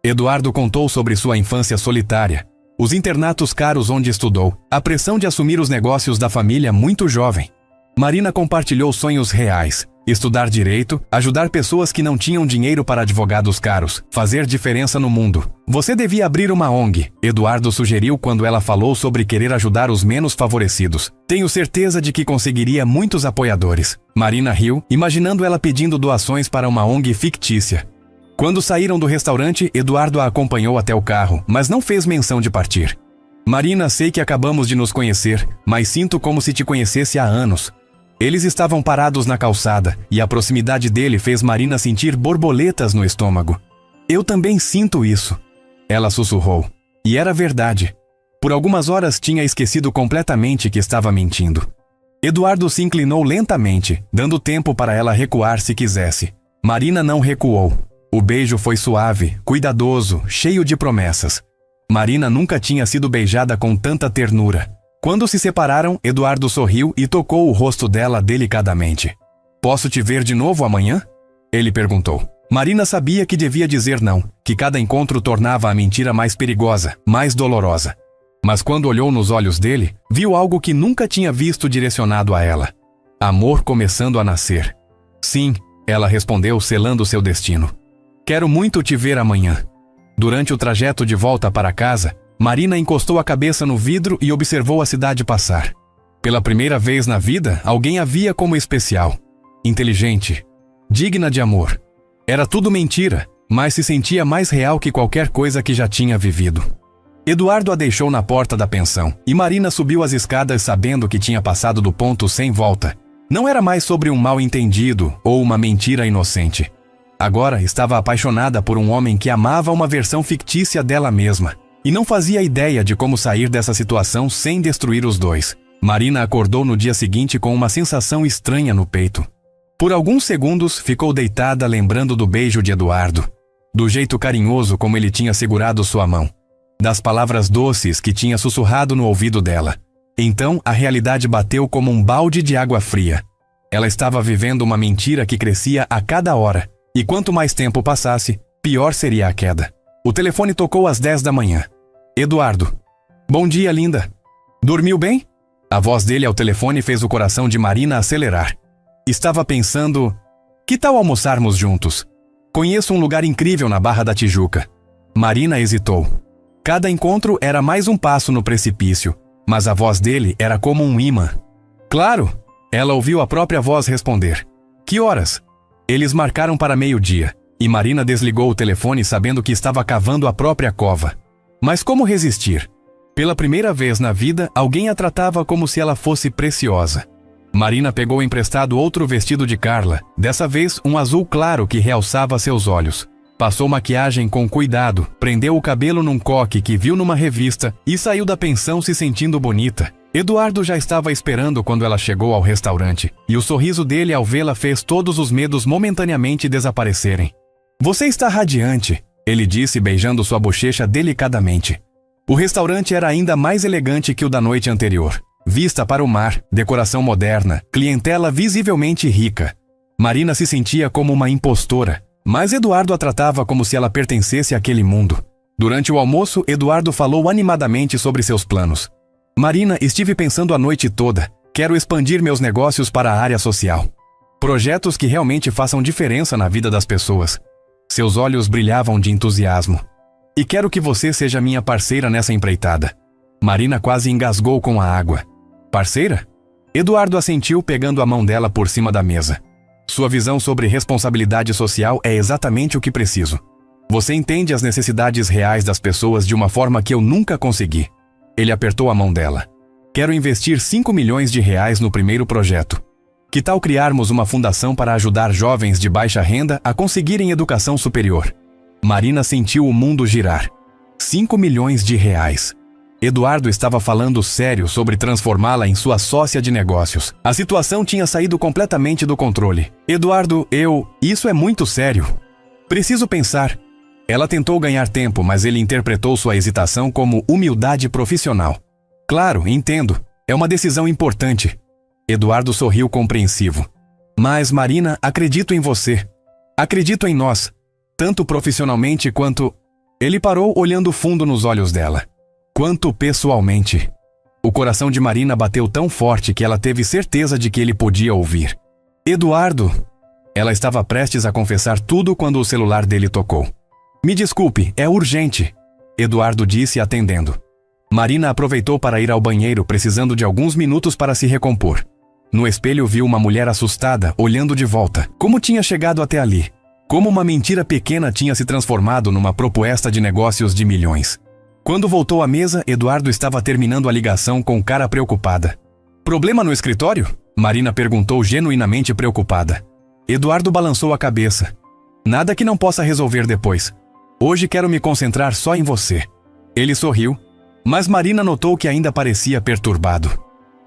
Speaker 1: Eduardo contou sobre sua infância solitária, os internatos caros onde estudou, a pressão de assumir os negócios da família muito jovem. Marina compartilhou sonhos reais, estudar direito, ajudar pessoas que não tinham dinheiro para advogados caros, fazer diferença no mundo. Você devia abrir uma ONG, Eduardo sugeriu quando ela falou sobre querer ajudar os menos favorecidos. Tenho certeza de que conseguiria muitos apoiadores. Marina riu, imaginando ela pedindo doações para uma ONG fictícia. Quando saíram do restaurante, Eduardo a acompanhou até o carro, mas não fez menção de partir. Marina, sei que acabamos de nos conhecer, mas sinto como se te conhecesse há anos. Eles estavam parados na calçada, e a proximidade dele fez Marina sentir borboletas no estômago. Eu também sinto isso. Ela sussurrou. E era verdade. Por algumas horas tinha esquecido completamente que estava mentindo. Eduardo se inclinou lentamente, dando tempo para ela recuar se quisesse. Marina não recuou. O beijo foi suave, cuidadoso, cheio de promessas. Marina nunca tinha sido beijada com tanta ternura. Quando se separaram, Eduardo sorriu e tocou o rosto dela delicadamente. Posso te ver de novo amanhã? Ele perguntou. Marina sabia que devia dizer não, que cada encontro tornava a mentira mais perigosa, mais dolorosa. Mas quando olhou nos olhos dele, viu algo que nunca tinha visto direcionado a ela. Amor começando a nascer. Sim, ela respondeu, selando seu destino. Quero muito te ver amanhã. Durante o trajeto de volta para casa, Marina encostou a cabeça no vidro e observou a cidade passar. Pela primeira vez na vida, alguém a via como especial. Inteligente. Digna de amor. Era tudo mentira, mas se sentia mais real que qualquer coisa que já tinha vivido. Eduardo a deixou na porta da pensão, e Marina subiu as escadas sabendo que tinha passado do ponto sem volta. Não era mais sobre um mal-entendido ou uma mentira inocente. Agora estava apaixonada por um homem que amava uma versão fictícia dela mesma. E não fazia ideia de como sair dessa situação sem destruir os dois. Marina acordou no dia seguinte com uma sensação estranha no peito. Por alguns segundos, ficou deitada lembrando do beijo de Eduardo. Do jeito carinhoso como ele tinha segurado sua mão. Das palavras doces que tinha sussurrado no ouvido dela. Então, a realidade bateu como um balde de água fria. Ela estava vivendo uma mentira que crescia a cada hora. E quanto mais tempo passasse, pior seria a queda. O telefone tocou às 10 da manhã. Eduardo. Bom dia, linda. Dormiu bem? A voz dele ao telefone fez o coração de Marina acelerar. Estava pensando, que tal almoçarmos juntos? Conheço um lugar incrível na Barra da Tijuca. Marina hesitou. Cada encontro era mais um passo no precipício, mas a voz dele era como um imã. Claro! Ela ouviu a própria voz responder. Que horas? Eles marcaram para meio-dia, e Marina desligou o telefone sabendo que estava cavando a própria cova. Mas como resistir? Pela primeira vez na vida, alguém a tratava como se ela fosse preciosa. Marina pegou emprestado outro vestido de Carla, dessa vez um azul claro que realçava seus olhos. Passou maquiagem com cuidado, prendeu o cabelo num coque que viu numa revista e saiu da pensão se sentindo bonita. Eduardo já estava esperando quando ela chegou ao restaurante, e o sorriso dele ao vê-la fez todos os medos momentaneamente desaparecerem. Você está radiante, ele disse beijando sua bochecha delicadamente. O restaurante era ainda mais elegante que o da noite anterior. Vista para o mar, decoração moderna, clientela visivelmente rica. Marina se sentia como uma impostora, Mas Eduardo a tratava como se ela pertencesse àquele mundo. Durante o almoço, Eduardo falou animadamente sobre seus planos. Marina, estive pensando a noite toda. Quero expandir meus negócios para a área social. Projetos que realmente façam diferença na vida das pessoas. Seus olhos brilhavam de entusiasmo. E quero que você seja minha parceira nessa empreitada. Marina quase engasgou com a água. Parceira? Eduardo assentiu pegando a mão dela por cima da mesa. Sua visão sobre responsabilidade social é exatamente o que preciso. Você entende as necessidades reais das pessoas de uma forma que eu nunca consegui. Ele apertou a mão dela. Quero investir 5 milhões de reais no primeiro projeto. Que tal criarmos uma fundação para ajudar jovens de baixa renda a conseguirem educação superior? Marina sentiu o mundo girar. 5 milhões de reais. Eduardo estava falando sério sobre transformá-la em sua sócia de negócios. A situação tinha saído completamente do controle. Eduardo, isso é muito sério. Preciso pensar. Ela tentou ganhar tempo, mas ele interpretou sua hesitação como humildade profissional. Claro, entendo. É uma decisão importante. Eduardo sorriu compreensivo. Mas, Marina, acredito em você. Acredito em nós. Tanto profissionalmente quanto... Ele parou olhando fundo nos olhos dela. Quanto pessoalmente. O coração de Marina bateu tão forte que ela teve certeza de que ele podia ouvir. Eduardo! Ela estava prestes a confessar tudo quando o celular dele tocou. Me desculpe, é urgente. Eduardo disse atendendo. Marina aproveitou para ir ao banheiro, precisando de alguns minutos para se recompor. No espelho viu uma mulher assustada, olhando de volta. Como tinha chegado até ali? Como uma mentira pequena tinha se transformado numa proposta de negócios de milhões? Quando voltou à mesa, Eduardo estava terminando a ligação com cara preocupada. Problema no escritório? Marina perguntou genuinamente preocupada. Eduardo balançou a cabeça. Nada que não possa resolver depois. Hoje quero me concentrar só em você. Ele sorriu, mas Marina notou que ainda parecia perturbado.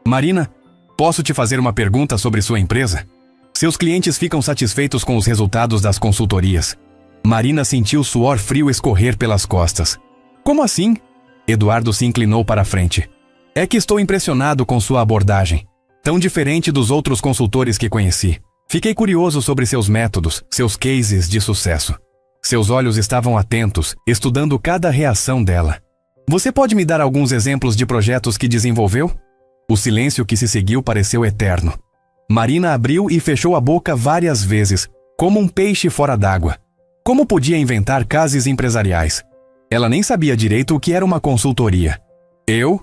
Speaker 1: Marina, posso te fazer uma pergunta sobre sua empresa? Seus clientes ficam satisfeitos com os resultados das consultorias. Marina sentiu suor frio escorrer pelas costas. Como assim? Eduardo se inclinou para a frente. É que estou impressionado com sua abordagem. Tão diferente dos outros consultores que conheci. Fiquei curioso sobre seus métodos, seus cases de sucesso. Seus olhos estavam atentos, estudando cada reação dela. Você pode me dar alguns exemplos de projetos que desenvolveu? O silêncio que se seguiu pareceu eterno. Marina abriu e fechou a boca várias vezes, como um peixe fora d'água. Como podia inventar cases empresariais? Ela nem sabia direito o que era uma consultoria. Eu?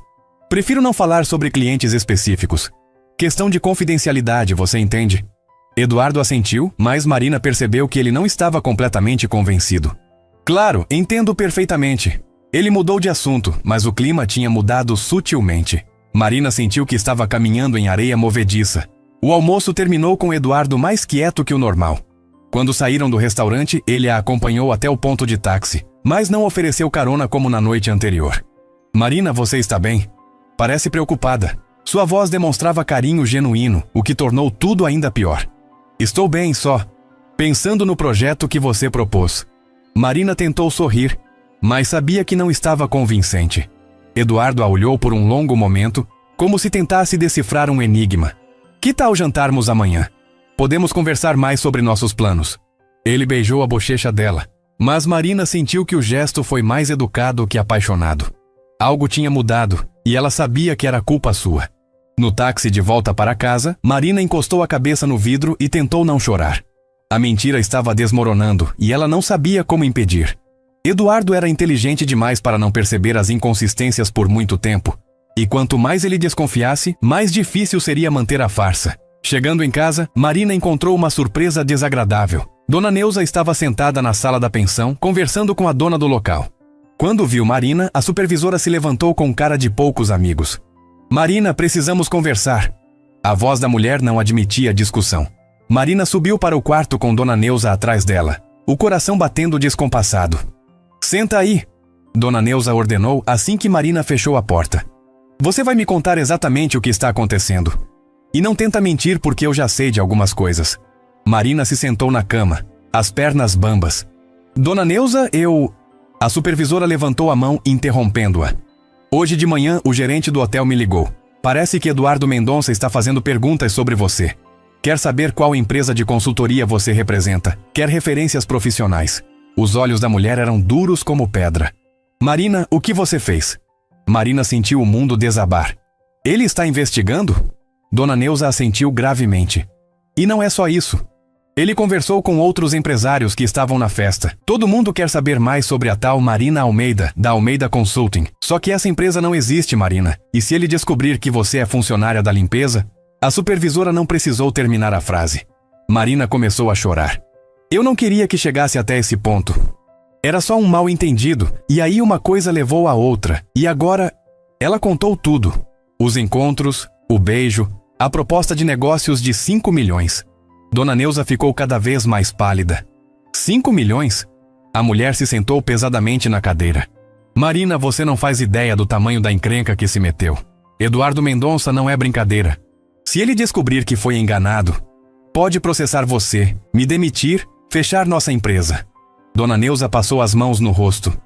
Speaker 1: Prefiro não falar sobre clientes específicos. Questão de confidencialidade, você entende? Eduardo assentiu, mas Marina percebeu que ele não estava completamente convencido. Claro, entendo perfeitamente. Ele mudou de assunto, mas o clima tinha mudado sutilmente. Marina sentiu que estava caminhando em areia movediça. O almoço terminou com Eduardo mais quieto que o normal. Quando saíram do restaurante, ele a acompanhou até o ponto de táxi, mas não ofereceu carona como na noite anterior. Marina, você está bem? Parece preocupada. Sua voz demonstrava carinho genuíno, o que tornou tudo ainda pior. Estou bem só, pensando no projeto que você propôs. Marina tentou sorrir, mas sabia que não estava convincente. Eduardo a olhou por um longo momento, como se tentasse decifrar um enigma. Que tal jantarmos amanhã? Podemos conversar mais sobre nossos planos. Ele beijou a bochecha dela, mas Marina sentiu que o gesto foi mais educado que apaixonado. Algo tinha mudado, e ela sabia que era culpa sua. No táxi de volta para casa, Marina encostou a cabeça no vidro e tentou não chorar. A mentira estava desmoronando e ela não sabia como impedir. Eduardo era inteligente demais para não perceber as inconsistências por muito tempo. E quanto mais ele desconfiasse, mais difícil seria manter a farsa. Chegando em casa, Marina encontrou uma surpresa desagradável. Dona Neuza estava sentada na sala da pensão, conversando com a dona do local. Quando viu Marina, a supervisora se levantou com cara de poucos amigos. Marina, precisamos conversar. A voz da mulher não admitia discussão. Marina subiu para o quarto com Dona Neuza atrás dela, o coração batendo descompassado. Senta aí, Dona Neuza ordenou assim que Marina fechou a porta. Você vai me contar exatamente o que está acontecendo. E não tenta mentir porque eu já sei de algumas coisas. Marina se sentou na cama, as pernas bambas. Dona Neuza, A supervisora levantou a mão, interrompendo-a. Hoje de manhã, o gerente do hotel me ligou. Parece que Eduardo Mendonça está fazendo perguntas sobre você. Quer saber qual empresa de consultoria você representa? Quer referências profissionais? Os olhos da mulher eram duros como pedra. Marina, o que você fez? Marina sentiu o mundo desabar. Ele está investigando? Dona Neuza assentiu gravemente. E não é só isso. Ele conversou com outros empresários que estavam na festa. Todo mundo quer saber mais sobre a tal Marina Almeida, da Almeida Consulting. Só que essa empresa não existe, Marina. E se ele descobrir que você é funcionária da limpeza? A supervisora não precisou terminar a frase. Marina começou a chorar. Eu não queria que chegasse até esse ponto. Era só um mal-entendido, e aí uma coisa levou a outra. E agora, ela contou tudo. Os encontros, o beijo, a proposta de negócios de 5 milhões. Dona Neuza ficou cada vez mais pálida. 5 milhões? A mulher se sentou pesadamente na cadeira. Marina, você não faz ideia do tamanho da encrenca que se meteu. Eduardo Mendonça não é brincadeira. Se ele descobrir que foi enganado, pode processar você, me demitir, fechar nossa empresa. Dona Neuza passou as mãos no rosto.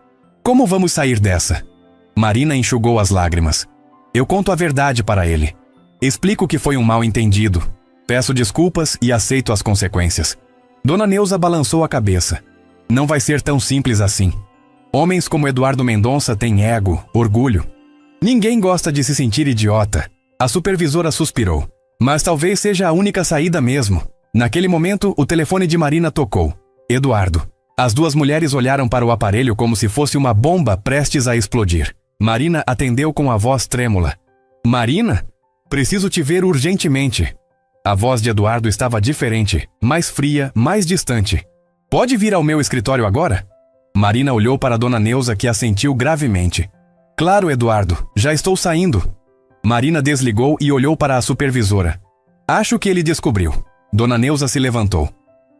Speaker 1: Como vamos sair dessa? Marina enxugou as lágrimas. Eu conto a verdade para ele. Explico que foi um mal-entendido. Peço desculpas e aceito as consequências. Dona Neuza balançou a cabeça. Não vai ser tão simples assim. Homens como Eduardo Mendonça têm ego, orgulho. Ninguém gosta de se sentir idiota. A supervisora suspirou. Mas talvez seja a única saída mesmo. Naquele momento, o telefone de Marina tocou. Eduardo. As duas mulheres olharam para o aparelho como se fosse uma bomba prestes a explodir. Marina atendeu com a voz trêmula. Marina? Preciso te ver urgentemente. A voz de Eduardo estava diferente, mais fria, mais distante. Pode vir ao meu escritório agora? Marina olhou para Dona Neuza, que assentiu gravemente. Claro, Eduardo, já estou saindo. Marina desligou e olhou para a supervisora. Acho que ele descobriu. Dona Neuza se levantou.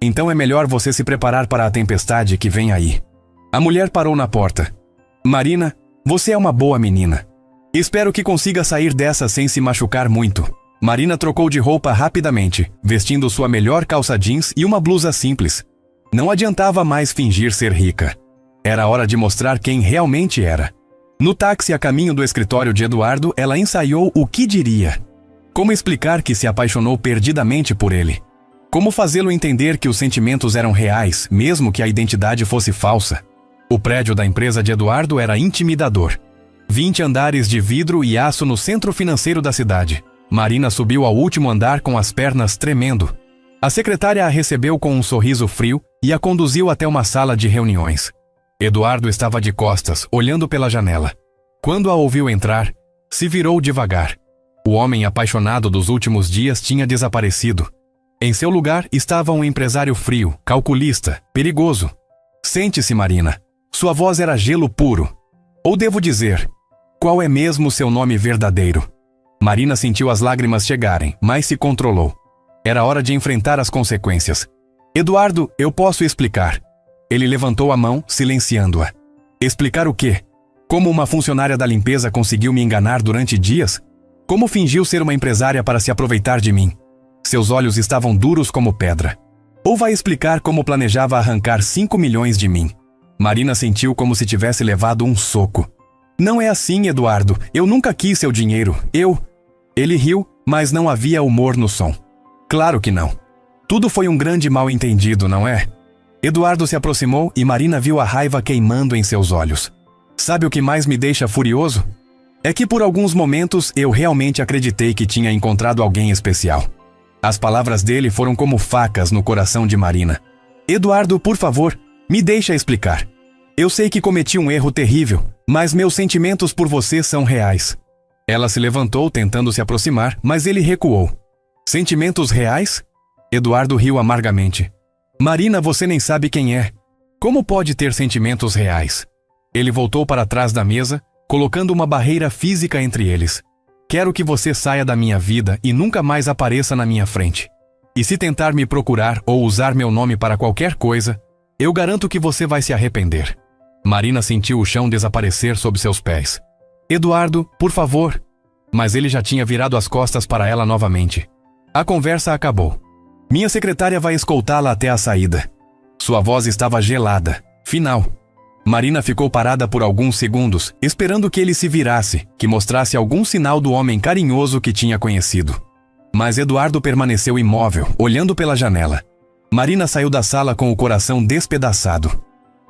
Speaker 1: Então é melhor você se preparar para a tempestade que vem aí. A mulher parou na porta. Marina, você é uma boa menina. Espero que consiga sair dessa sem se machucar muito. Marina trocou de roupa rapidamente, vestindo sua melhor calça jeans e uma blusa simples. Não adiantava mais fingir ser rica. Era hora de mostrar quem realmente era. No táxi a caminho do escritório de Eduardo, ela ensaiou o que diria. Como explicar que se apaixonou perdidamente por ele? Como fazê-lo entender que os sentimentos eram reais, mesmo que a identidade fosse falsa? O prédio da empresa de Eduardo era intimidador. 20 andares de vidro e aço no centro financeiro da cidade. Marina subiu ao último andar com as pernas tremendo. A secretária a recebeu com um sorriso frio e a conduziu até uma sala de reuniões. Eduardo estava de costas, olhando pela janela. Quando a ouviu entrar, se virou devagar. O homem apaixonado dos últimos dias tinha desaparecido. Em seu lugar estava um empresário frio, calculista, perigoso. Sente-se, Marina. Sua voz era gelo puro. Ou devo dizer, qual é mesmo seu nome verdadeiro? Marina sentiu as lágrimas chegarem, mas se controlou. Era hora de enfrentar as consequências. Eduardo, eu posso explicar. Ele levantou a mão, silenciando-a. Explicar o quê? Como uma funcionária da limpeza conseguiu me enganar durante dias? Como fingiu ser uma empresária para se aproveitar de mim? Seus olhos estavam duros como pedra. Ou vai explicar como planejava arrancar 5 milhões de mim? Marina sentiu como se tivesse levado um soco. Não é assim, Eduardo. Eu nunca quis seu dinheiro. Ele riu, mas não havia humor no som. Claro que não. Tudo foi um grande mal-entendido, não é? Eduardo se aproximou e Marina viu a raiva queimando em seus olhos. Sabe o que mais me deixa furioso? É que por alguns momentos eu realmente acreditei que tinha encontrado alguém especial. As palavras dele foram como facas no coração de Marina. Eduardo, por favor, me deixa explicar. Eu sei que cometi um erro terrível, mas meus sentimentos por você são reais. Ela se levantou tentando se aproximar, mas ele recuou. Sentimentos reais? Eduardo riu amargamente. Marina, você nem sabe quem é. Como pode ter sentimentos reais? Ele voltou para trás da mesa, colocando uma barreira física entre eles. Quero que você saia da minha vida e nunca mais apareça na minha frente. E se tentar me procurar ou usar meu nome para qualquer coisa, eu garanto que você vai se arrepender. Marina sentiu o chão desaparecer sob seus pés. Eduardo, por favor. Mas ele já tinha virado as costas para ela novamente. A conversa acabou. Minha secretária vai escoltá-la até a saída. Sua voz estava gelada. Final. Marina ficou parada por alguns segundos, esperando que ele se virasse, que mostrasse algum sinal do homem carinhoso que tinha conhecido. Mas Eduardo permaneceu imóvel, olhando pela janela. Marina saiu da sala com o coração despedaçado.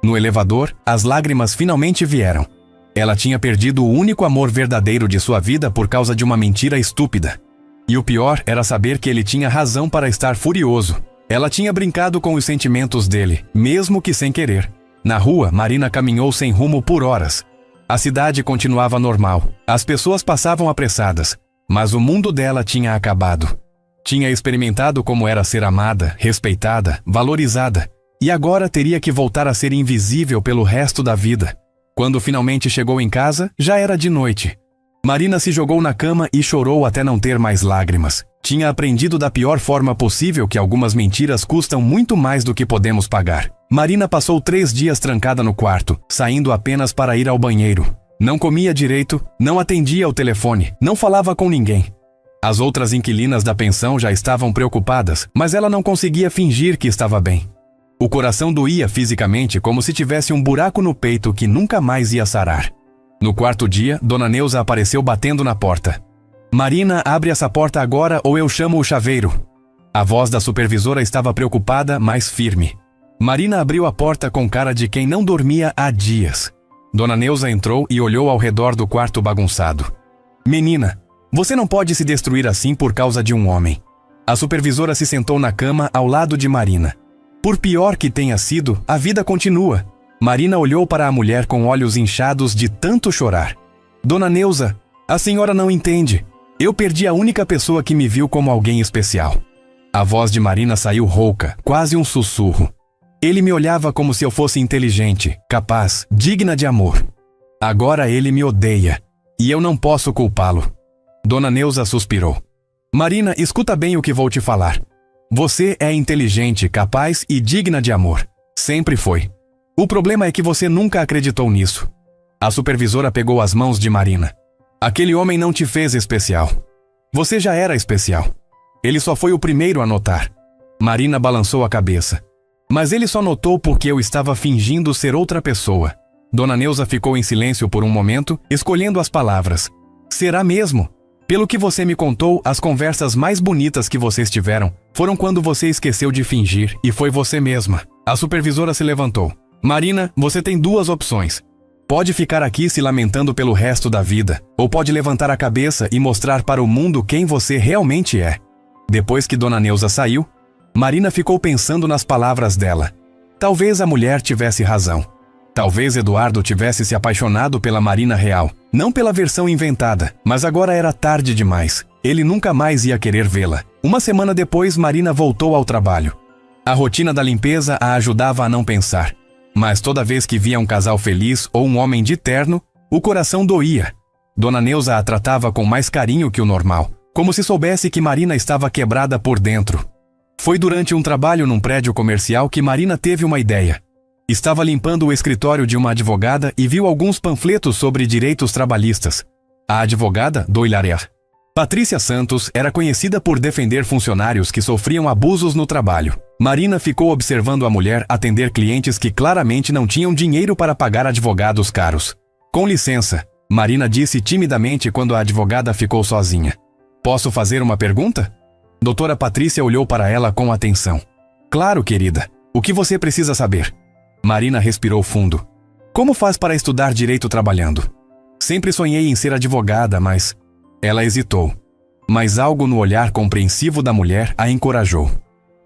Speaker 1: No elevador, as lágrimas finalmente vieram. Ela tinha perdido o único amor verdadeiro de sua vida por causa de uma mentira estúpida. E o pior era saber que ele tinha razão para estar furioso. Ela tinha brincado com os sentimentos dele, mesmo que sem querer. Na rua, Marina caminhou sem rumo por horas. A cidade continuava normal. As pessoas passavam apressadas. Mas o mundo dela tinha acabado. Tinha experimentado como era ser amada, respeitada, valorizada. E agora teria que voltar a ser invisível pelo resto da vida. Quando finalmente chegou em casa, já era de noite. Marina se jogou na cama e chorou até não ter mais lágrimas. Tinha aprendido da pior forma possível que algumas mentiras custam muito mais do que podemos pagar. Marina passou 3 dias trancada no quarto, saindo apenas para ir ao banheiro. Não comia direito, não atendia ao telefone, não falava com ninguém. As outras inquilinas da pensão já estavam preocupadas, mas ela não conseguia fingir que estava bem. O coração doía fisicamente como se tivesse um buraco no peito que nunca mais ia sarar. No 4º dia, Dona Neuza apareceu batendo na porta. Marina, abre essa porta agora ou eu chamo o chaveiro. A voz da supervisora estava preocupada, mas firme. Marina abriu a porta com cara de quem não dormia há dias. Dona Neuza entrou e olhou ao redor do quarto bagunçado. Menina, você não pode se destruir assim por causa de um homem. A supervisora se sentou na cama ao lado de Marina. Por pior que tenha sido, a vida continua. Marina olhou para a mulher com olhos inchados de tanto chorar. Dona Neuza, a senhora não entende. Eu perdi a única pessoa que me viu como alguém especial. A voz de Marina saiu rouca, quase um sussurro. Ele me olhava como se eu fosse inteligente, capaz, digna de amor. Agora ele me odeia, e eu não posso culpá-lo. Dona Neuza suspirou. Marina, escuta bem o que vou te falar. Você é inteligente, capaz e digna de amor. Sempre foi. O problema é que você nunca acreditou nisso. A supervisora pegou as mãos de Marina. Aquele homem não te fez especial. Você já era especial. Ele só foi o primeiro a notar. Marina balançou a cabeça. Mas ele só notou porque eu estava fingindo ser outra pessoa. Dona Neuza ficou em silêncio por um momento, escolhendo as palavras. Será mesmo? Pelo que você me contou, as conversas mais bonitas que vocês tiveram foram quando você esqueceu de fingir e foi você mesma. A supervisora se levantou. Marina, você tem 2 opções. Pode ficar aqui se lamentando pelo resto da vida, ou pode levantar a cabeça e mostrar para o mundo quem você realmente é. Depois que Dona Neuza saiu, Marina ficou pensando nas palavras dela. Talvez a mulher tivesse razão. Talvez Eduardo tivesse se apaixonado pela Marina real, não pela versão inventada, mas agora era tarde demais. Ele nunca mais ia querer vê-la. Uma semana depois, Marina voltou ao trabalho. A rotina da limpeza a ajudava a não pensar. Mas toda vez que via um casal feliz ou um homem de terno, o coração doía. Dona Neuza a tratava com mais carinho que o normal, como se soubesse que Marina estava quebrada por dentro. Foi durante um trabalho num prédio comercial que Marina teve uma ideia. Estava limpando o escritório de uma advogada e viu alguns panfletos sobre direitos trabalhistas. A advogada, Doilarier, Patrícia Santos, era conhecida por defender funcionários que sofriam abusos no trabalho. Marina ficou observando a mulher atender clientes que claramente não tinham dinheiro para pagar advogados caros. Com licença, Marina disse timidamente quando a advogada ficou sozinha. Posso fazer uma pergunta? Doutora Patrícia olhou para ela com atenção. Claro, querida. O que você precisa saber? Marina respirou fundo. Como faz para estudar direito trabalhando? Sempre sonhei em ser advogada, mas... Ela hesitou. Mas algo no olhar compreensivo da mulher a encorajou.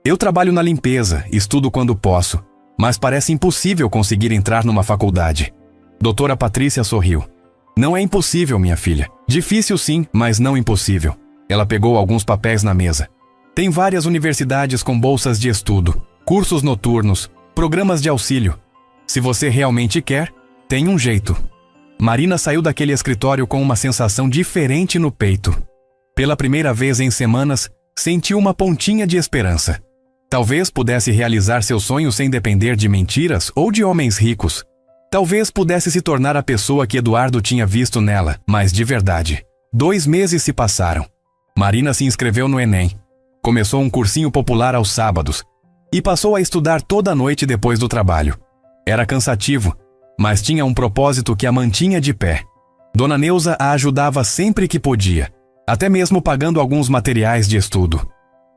Speaker 1: Eu trabalho na limpeza, estudo quando posso, mas parece impossível conseguir entrar numa faculdade. Doutora Patrícia sorriu. Não é impossível, minha filha. Difícil sim, mas não impossível. Ela pegou alguns papéis na mesa. Tem várias universidades com bolsas de estudo, cursos noturnos, programas de auxílio. Se você realmente quer, tem um jeito. Marina saiu daquele escritório com uma sensação diferente no peito. Pela primeira vez em semanas, sentiu uma pontinha de esperança. Talvez pudesse realizar seus sonhos sem depender de mentiras ou de homens ricos. Talvez pudesse se tornar a pessoa que Eduardo tinha visto nela, mas de verdade. 2 meses se passaram. Marina se inscreveu no Enem. Começou um cursinho popular aos sábados e passou a estudar toda a noite depois do trabalho. Era cansativo, mas tinha um propósito que a mantinha de pé. Dona Neuza a ajudava sempre que podia. até mesmo pagando alguns materiais de estudo.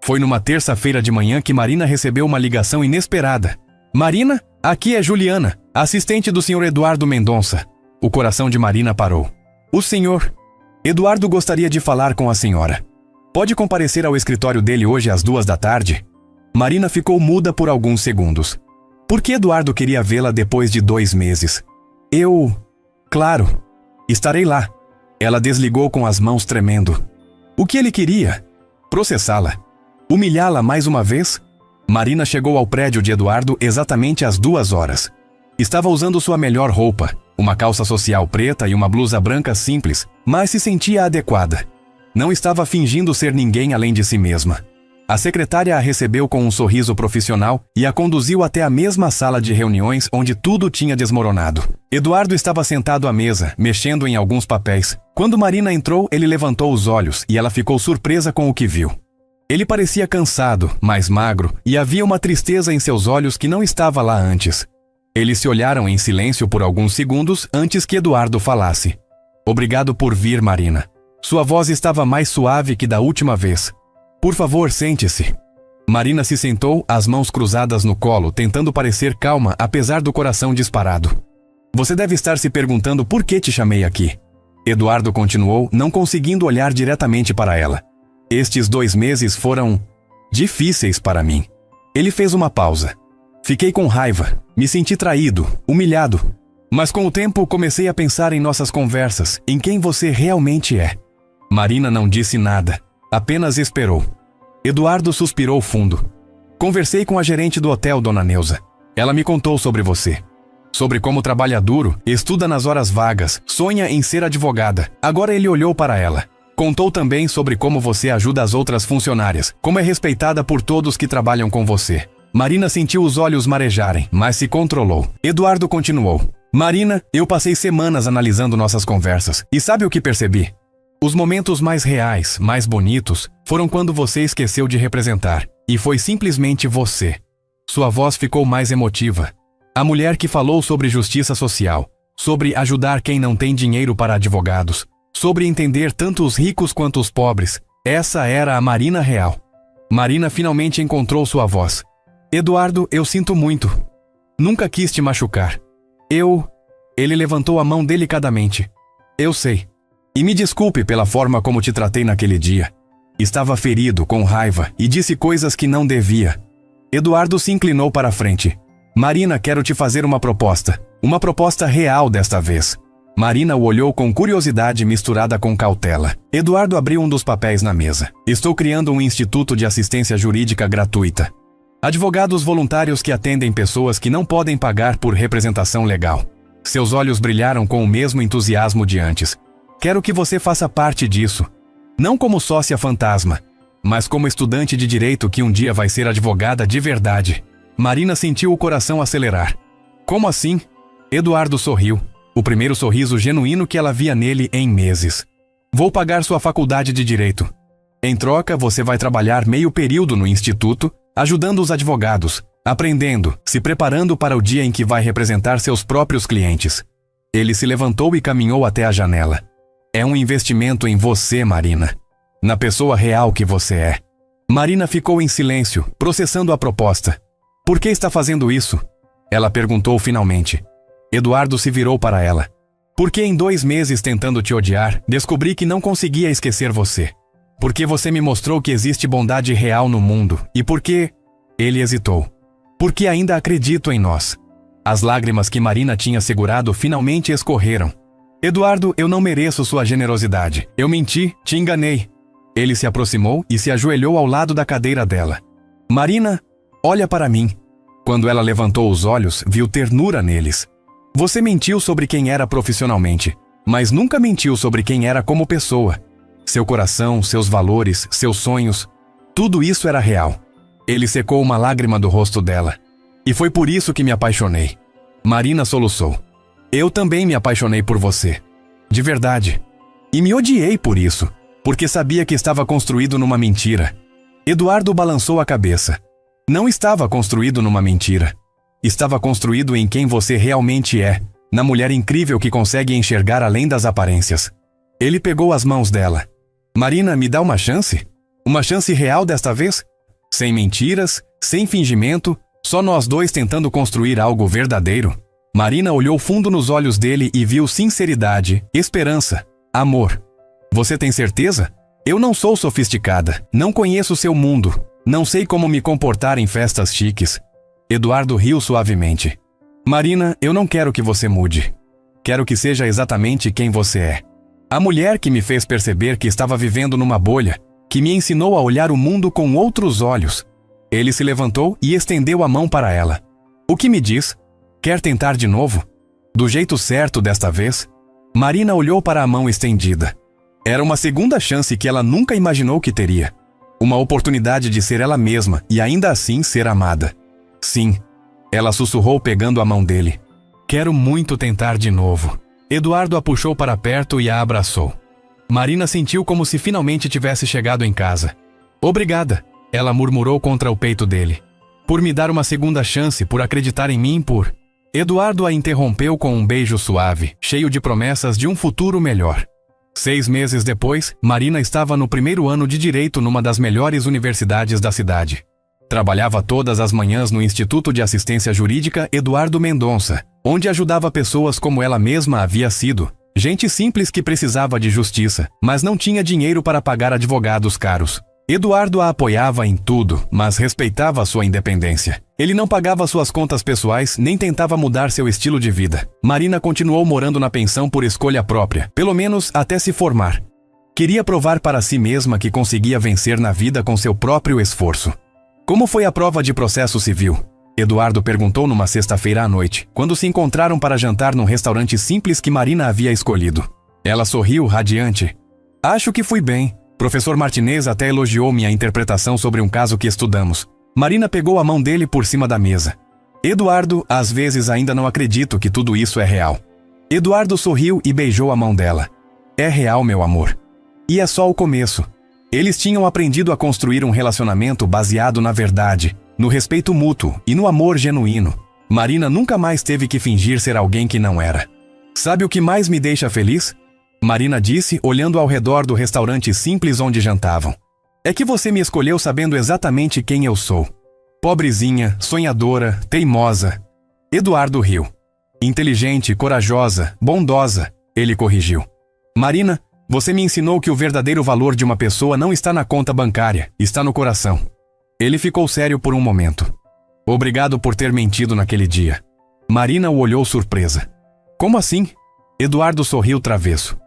Speaker 1: Foi numa terça-feira de manhã que Marina recebeu uma ligação inesperada. Marina, aqui é Juliana, assistente do Sr. Eduardo Mendonça. O coração de Marina parou. O senhor... Eduardo gostaria de falar com a senhora. Pode comparecer ao escritório dele hoje às 14h? Marina ficou muda por alguns segundos. Por que Eduardo queria vê-la depois de 2 meses? Claro, estarei lá. Ela desligou com as mãos tremendo. O que ele queria? Processá-la? Humilhá-la mais uma vez? Marina chegou ao prédio de Eduardo exatamente às 2h. Estava usando sua melhor roupa, uma calça social preta e uma blusa branca simples, mas se sentia adequada. Não estava fingindo ser ninguém além de si mesma. A secretária a recebeu com um sorriso profissional e a conduziu até a mesma sala de reuniões onde tudo tinha desmoronado. Eduardo estava sentado à mesa, mexendo em alguns papéis. Quando Marina entrou, ele levantou os olhos e ela ficou surpresa com o que viu. Ele parecia cansado, mais magro, e havia uma tristeza em seus olhos que não estava lá antes. Eles se olharam em silêncio por alguns segundos antes que Eduardo falasse. Obrigado por vir, Marina. Sua voz estava mais suave que da última vez. Por favor, sente-se. Marina se sentou, as mãos cruzadas no colo, tentando parecer calma apesar do coração disparado. Você deve estar se perguntando por que te chamei aqui. Eduardo continuou, não conseguindo olhar diretamente para ela. Estes 2 meses foram difíceis para mim. Ele fez uma pausa. Fiquei com raiva, me senti traído, humilhado. Mas com o tempo comecei a pensar em nossas conversas, em quem você realmente é. Marina não disse nada, apenas esperou. Eduardo suspirou fundo. Conversei com a gerente do hotel, Dona Neuza. Ela me contou sobre você. Sobre como trabalha duro, estuda nas horas vagas, sonha em ser advogada. Agora ele olhou para ela. Contou também sobre como você ajuda as outras funcionárias, como é respeitada por todos que trabalham com você. Marina sentiu os olhos marejarem, mas se controlou. Eduardo continuou. Marina, eu passei semanas analisando nossas conversas. E sabe o que percebi? Os momentos mais reais, mais bonitos, foram quando você esqueceu de representar. E foi simplesmente você. Sua voz ficou mais emotiva. A mulher que falou sobre justiça social, sobre ajudar quem não tem dinheiro para advogados, sobre entender tanto os ricos quanto os pobres. Essa era a Marina real. Marina finalmente encontrou sua voz. Eduardo, eu sinto muito. Nunca quis te machucar. Ele levantou a mão delicadamente. Eu sei. E me desculpe pela forma como te tratei naquele dia. Estava ferido, com raiva, e disse coisas que não devia. Eduardo se inclinou para a frente. Marina, quero te fazer uma proposta. Uma proposta real desta vez. Marina o olhou com curiosidade misturada com cautela. Eduardo abriu um dos papéis na mesa. Estou criando um instituto de assistência jurídica gratuita. Advogados voluntários que atendem pessoas que não podem pagar por representação legal. Seus olhos brilharam com o mesmo entusiasmo de antes. Quero que você faça parte disso. Não como sócia fantasma, mas como estudante de direito que um dia vai ser advogada de verdade. Marina sentiu o coração acelerar. Como assim? Eduardo sorriu. O primeiro sorriso genuíno que ela via nele em meses. Vou pagar sua faculdade de direito. Em troca, você vai trabalhar meio período no instituto, ajudando os advogados, aprendendo, se preparando para o dia em que vai representar seus próprios clientes. Ele se levantou e caminhou até a janela. É um investimento em você, Marina. Na pessoa real que você é. Marina ficou em silêncio, processando a proposta. Por que está fazendo isso? Ela perguntou finalmente. Eduardo se virou para ela. Porque em 2 meses tentando te odiar, descobri que não conseguia esquecer você. Porque você me mostrou que existe bondade real no mundo. E porque... Ele hesitou. Porque ainda acredito em nós. As lágrimas que Marina tinha segurado finalmente escorreram. Eduardo, eu não mereço sua generosidade. Eu menti, te enganei. Ele se aproximou e se ajoelhou ao lado da cadeira dela. Marina, olha para mim. Quando ela levantou os olhos, viu ternura neles. Você mentiu sobre quem era profissionalmente, mas nunca mentiu sobre quem era como pessoa. Seu coração, seus valores, seus sonhos, tudo isso era real. Ele secou uma lágrima do rosto dela. E foi por isso que me apaixonei. Marina soluçou. Eu também me apaixonei por você. De verdade. E me odiei por isso, porque sabia que estava construído numa mentira. Eduardo balançou a cabeça. Não estava construído numa mentira. Estava construído em quem você realmente é, na mulher incrível que consegue enxergar além das aparências. Ele pegou as mãos dela. Marina, me dá uma chance? Uma chance real desta vez? Sem mentiras, sem fingimento, só nós dois tentando construir algo verdadeiro. Marina olhou fundo nos olhos dele e viu sinceridade, esperança, amor. Você tem certeza? Eu não sou sofisticada, não conheço seu mundo, não sei como me comportar em festas chiques. Eduardo riu suavemente. Marina, eu não quero que você mude. Quero que seja exatamente quem você é. A mulher que me fez perceber que estava vivendo numa bolha, que me ensinou a olhar o mundo com outros olhos. Ele se levantou e estendeu a mão para ela. O que me diz? Quer tentar de novo? Do jeito certo desta vez? Marina olhou para a mão estendida. Era uma segunda chance que ela nunca imaginou que teria. Uma oportunidade de ser ela mesma e ainda assim ser amada. Sim, ela sussurrou pegando a mão dele. Quero muito tentar de novo. Eduardo a puxou para perto e a abraçou. Marina sentiu como se finalmente tivesse chegado em casa. Obrigada, ela murmurou contra o peito dele. Por me dar uma segunda chance, por acreditar em mim, por... Eduardo a interrompeu com um beijo suave, cheio de promessas de um futuro melhor. 6 meses depois, Marina estava no primeiro ano de Direito numa das melhores universidades da cidade. Trabalhava todas as manhãs no Instituto de Assistência Jurídica Eduardo Mendonça, onde ajudava pessoas como ela mesma havia sido. Gente simples que precisava de justiça, mas não tinha dinheiro para pagar advogados caros. Eduardo a apoiava em tudo, mas respeitava sua independência. Ele não pagava suas contas pessoais, nem tentava mudar seu estilo de vida. Marina continuou morando na pensão por escolha própria, pelo menos até se formar. Queria provar para si mesma que conseguia vencer na vida com seu próprio esforço. Como foi a prova de processo civil? Eduardo perguntou numa sexta-feira à noite, quando se encontraram para jantar num restaurante simples que Marina havia escolhido. Ela sorriu, radiante. Acho que fui bem. Professor Martinez até elogiou minha interpretação sobre um caso que estudamos. Marina pegou a mão dele por cima da mesa. Eduardo, às vezes ainda não acredito que tudo isso é real. Eduardo sorriu e beijou a mão dela. É real, meu amor. E é só o começo. Eles tinham aprendido a construir um relacionamento baseado na verdade, no respeito mútuo e no amor genuíno. Marina nunca mais teve que fingir ser alguém que não era. Sabe o que mais me deixa feliz? Marina disse, olhando ao redor do restaurante simples onde jantavam. É que você me escolheu sabendo exatamente quem eu sou. Pobrezinha, sonhadora, teimosa. Eduardo riu. Inteligente, corajosa, bondosa, ele corrigiu. Marina, você me ensinou que o verdadeiro valor de uma pessoa não está na conta bancária, está no coração. Ele ficou sério por um momento. Obrigado por ter mentido naquele dia. Marina o olhou surpresa. Como assim? Eduardo sorriu travesso.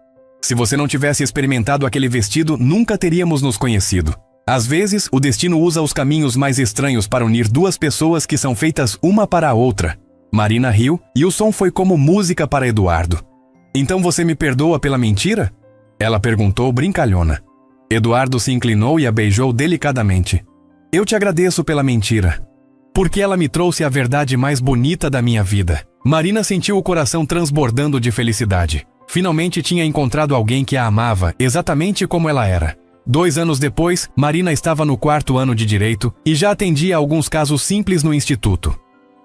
Speaker 1: Se você não tivesse experimentado aquele vestido, nunca teríamos nos conhecido. Às vezes, o destino usa os caminhos mais estranhos para unir duas pessoas que são feitas uma para a outra. Marina riu e o som foi como música para Eduardo. Então você me perdoa pela mentira? Ela perguntou brincalhona. Eduardo se inclinou e a beijou delicadamente. Eu te agradeço pela mentira. Porque ela me trouxe a verdade mais bonita da minha vida. Marina sentiu o coração transbordando de felicidade. Finalmente tinha encontrado alguém que a amava, exatamente como ela era. 2 anos depois, Marina estava no 4º ano de Direito e já atendia alguns casos simples no instituto.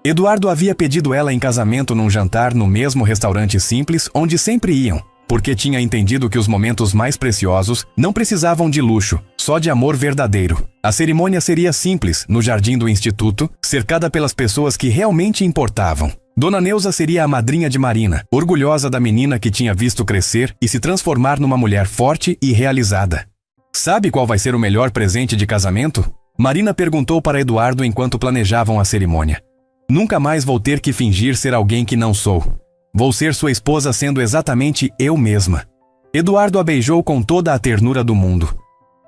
Speaker 1: Eduardo havia pedido ela em casamento num jantar no mesmo restaurante simples onde sempre iam, porque tinha entendido que os momentos mais preciosos não precisavam de luxo, só de amor verdadeiro. A cerimônia seria simples, no jardim do instituto, cercada pelas pessoas que realmente importavam. Dona Neuza seria a madrinha de Marina, orgulhosa da menina que tinha visto crescer e se transformar numa mulher forte e realizada. Sabe qual vai ser o melhor presente de casamento? Marina perguntou para Eduardo enquanto planejavam a cerimônia. Nunca mais vou ter que fingir ser alguém que não sou. Vou ser sua esposa sendo exatamente eu mesma. Eduardo a beijou com toda a ternura do mundo.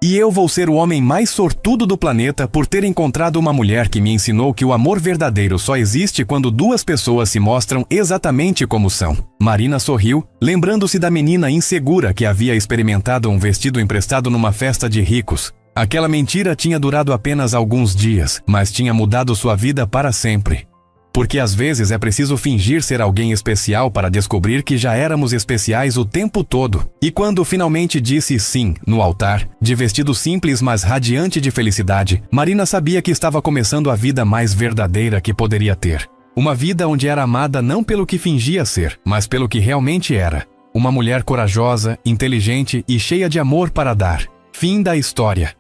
Speaker 1: E eu vou ser o homem mais sortudo do planeta por ter encontrado uma mulher que me ensinou que o amor verdadeiro só existe quando 2 pessoas se mostram exatamente como são. Marina sorriu, lembrando-se da menina insegura que havia experimentado um vestido emprestado numa festa de ricos. Aquela mentira tinha durado apenas alguns dias, mas tinha mudado sua vida para sempre. Porque às vezes é preciso fingir ser alguém especial para descobrir que já éramos especiais o tempo todo. E quando finalmente disse sim no altar, de vestido simples mas radiante de felicidade, Marina sabia que estava começando a vida mais verdadeira que poderia ter. Uma vida onde era amada não pelo que fingia ser, mas pelo que realmente era. Uma mulher corajosa, inteligente e cheia de amor para dar. Fim da história.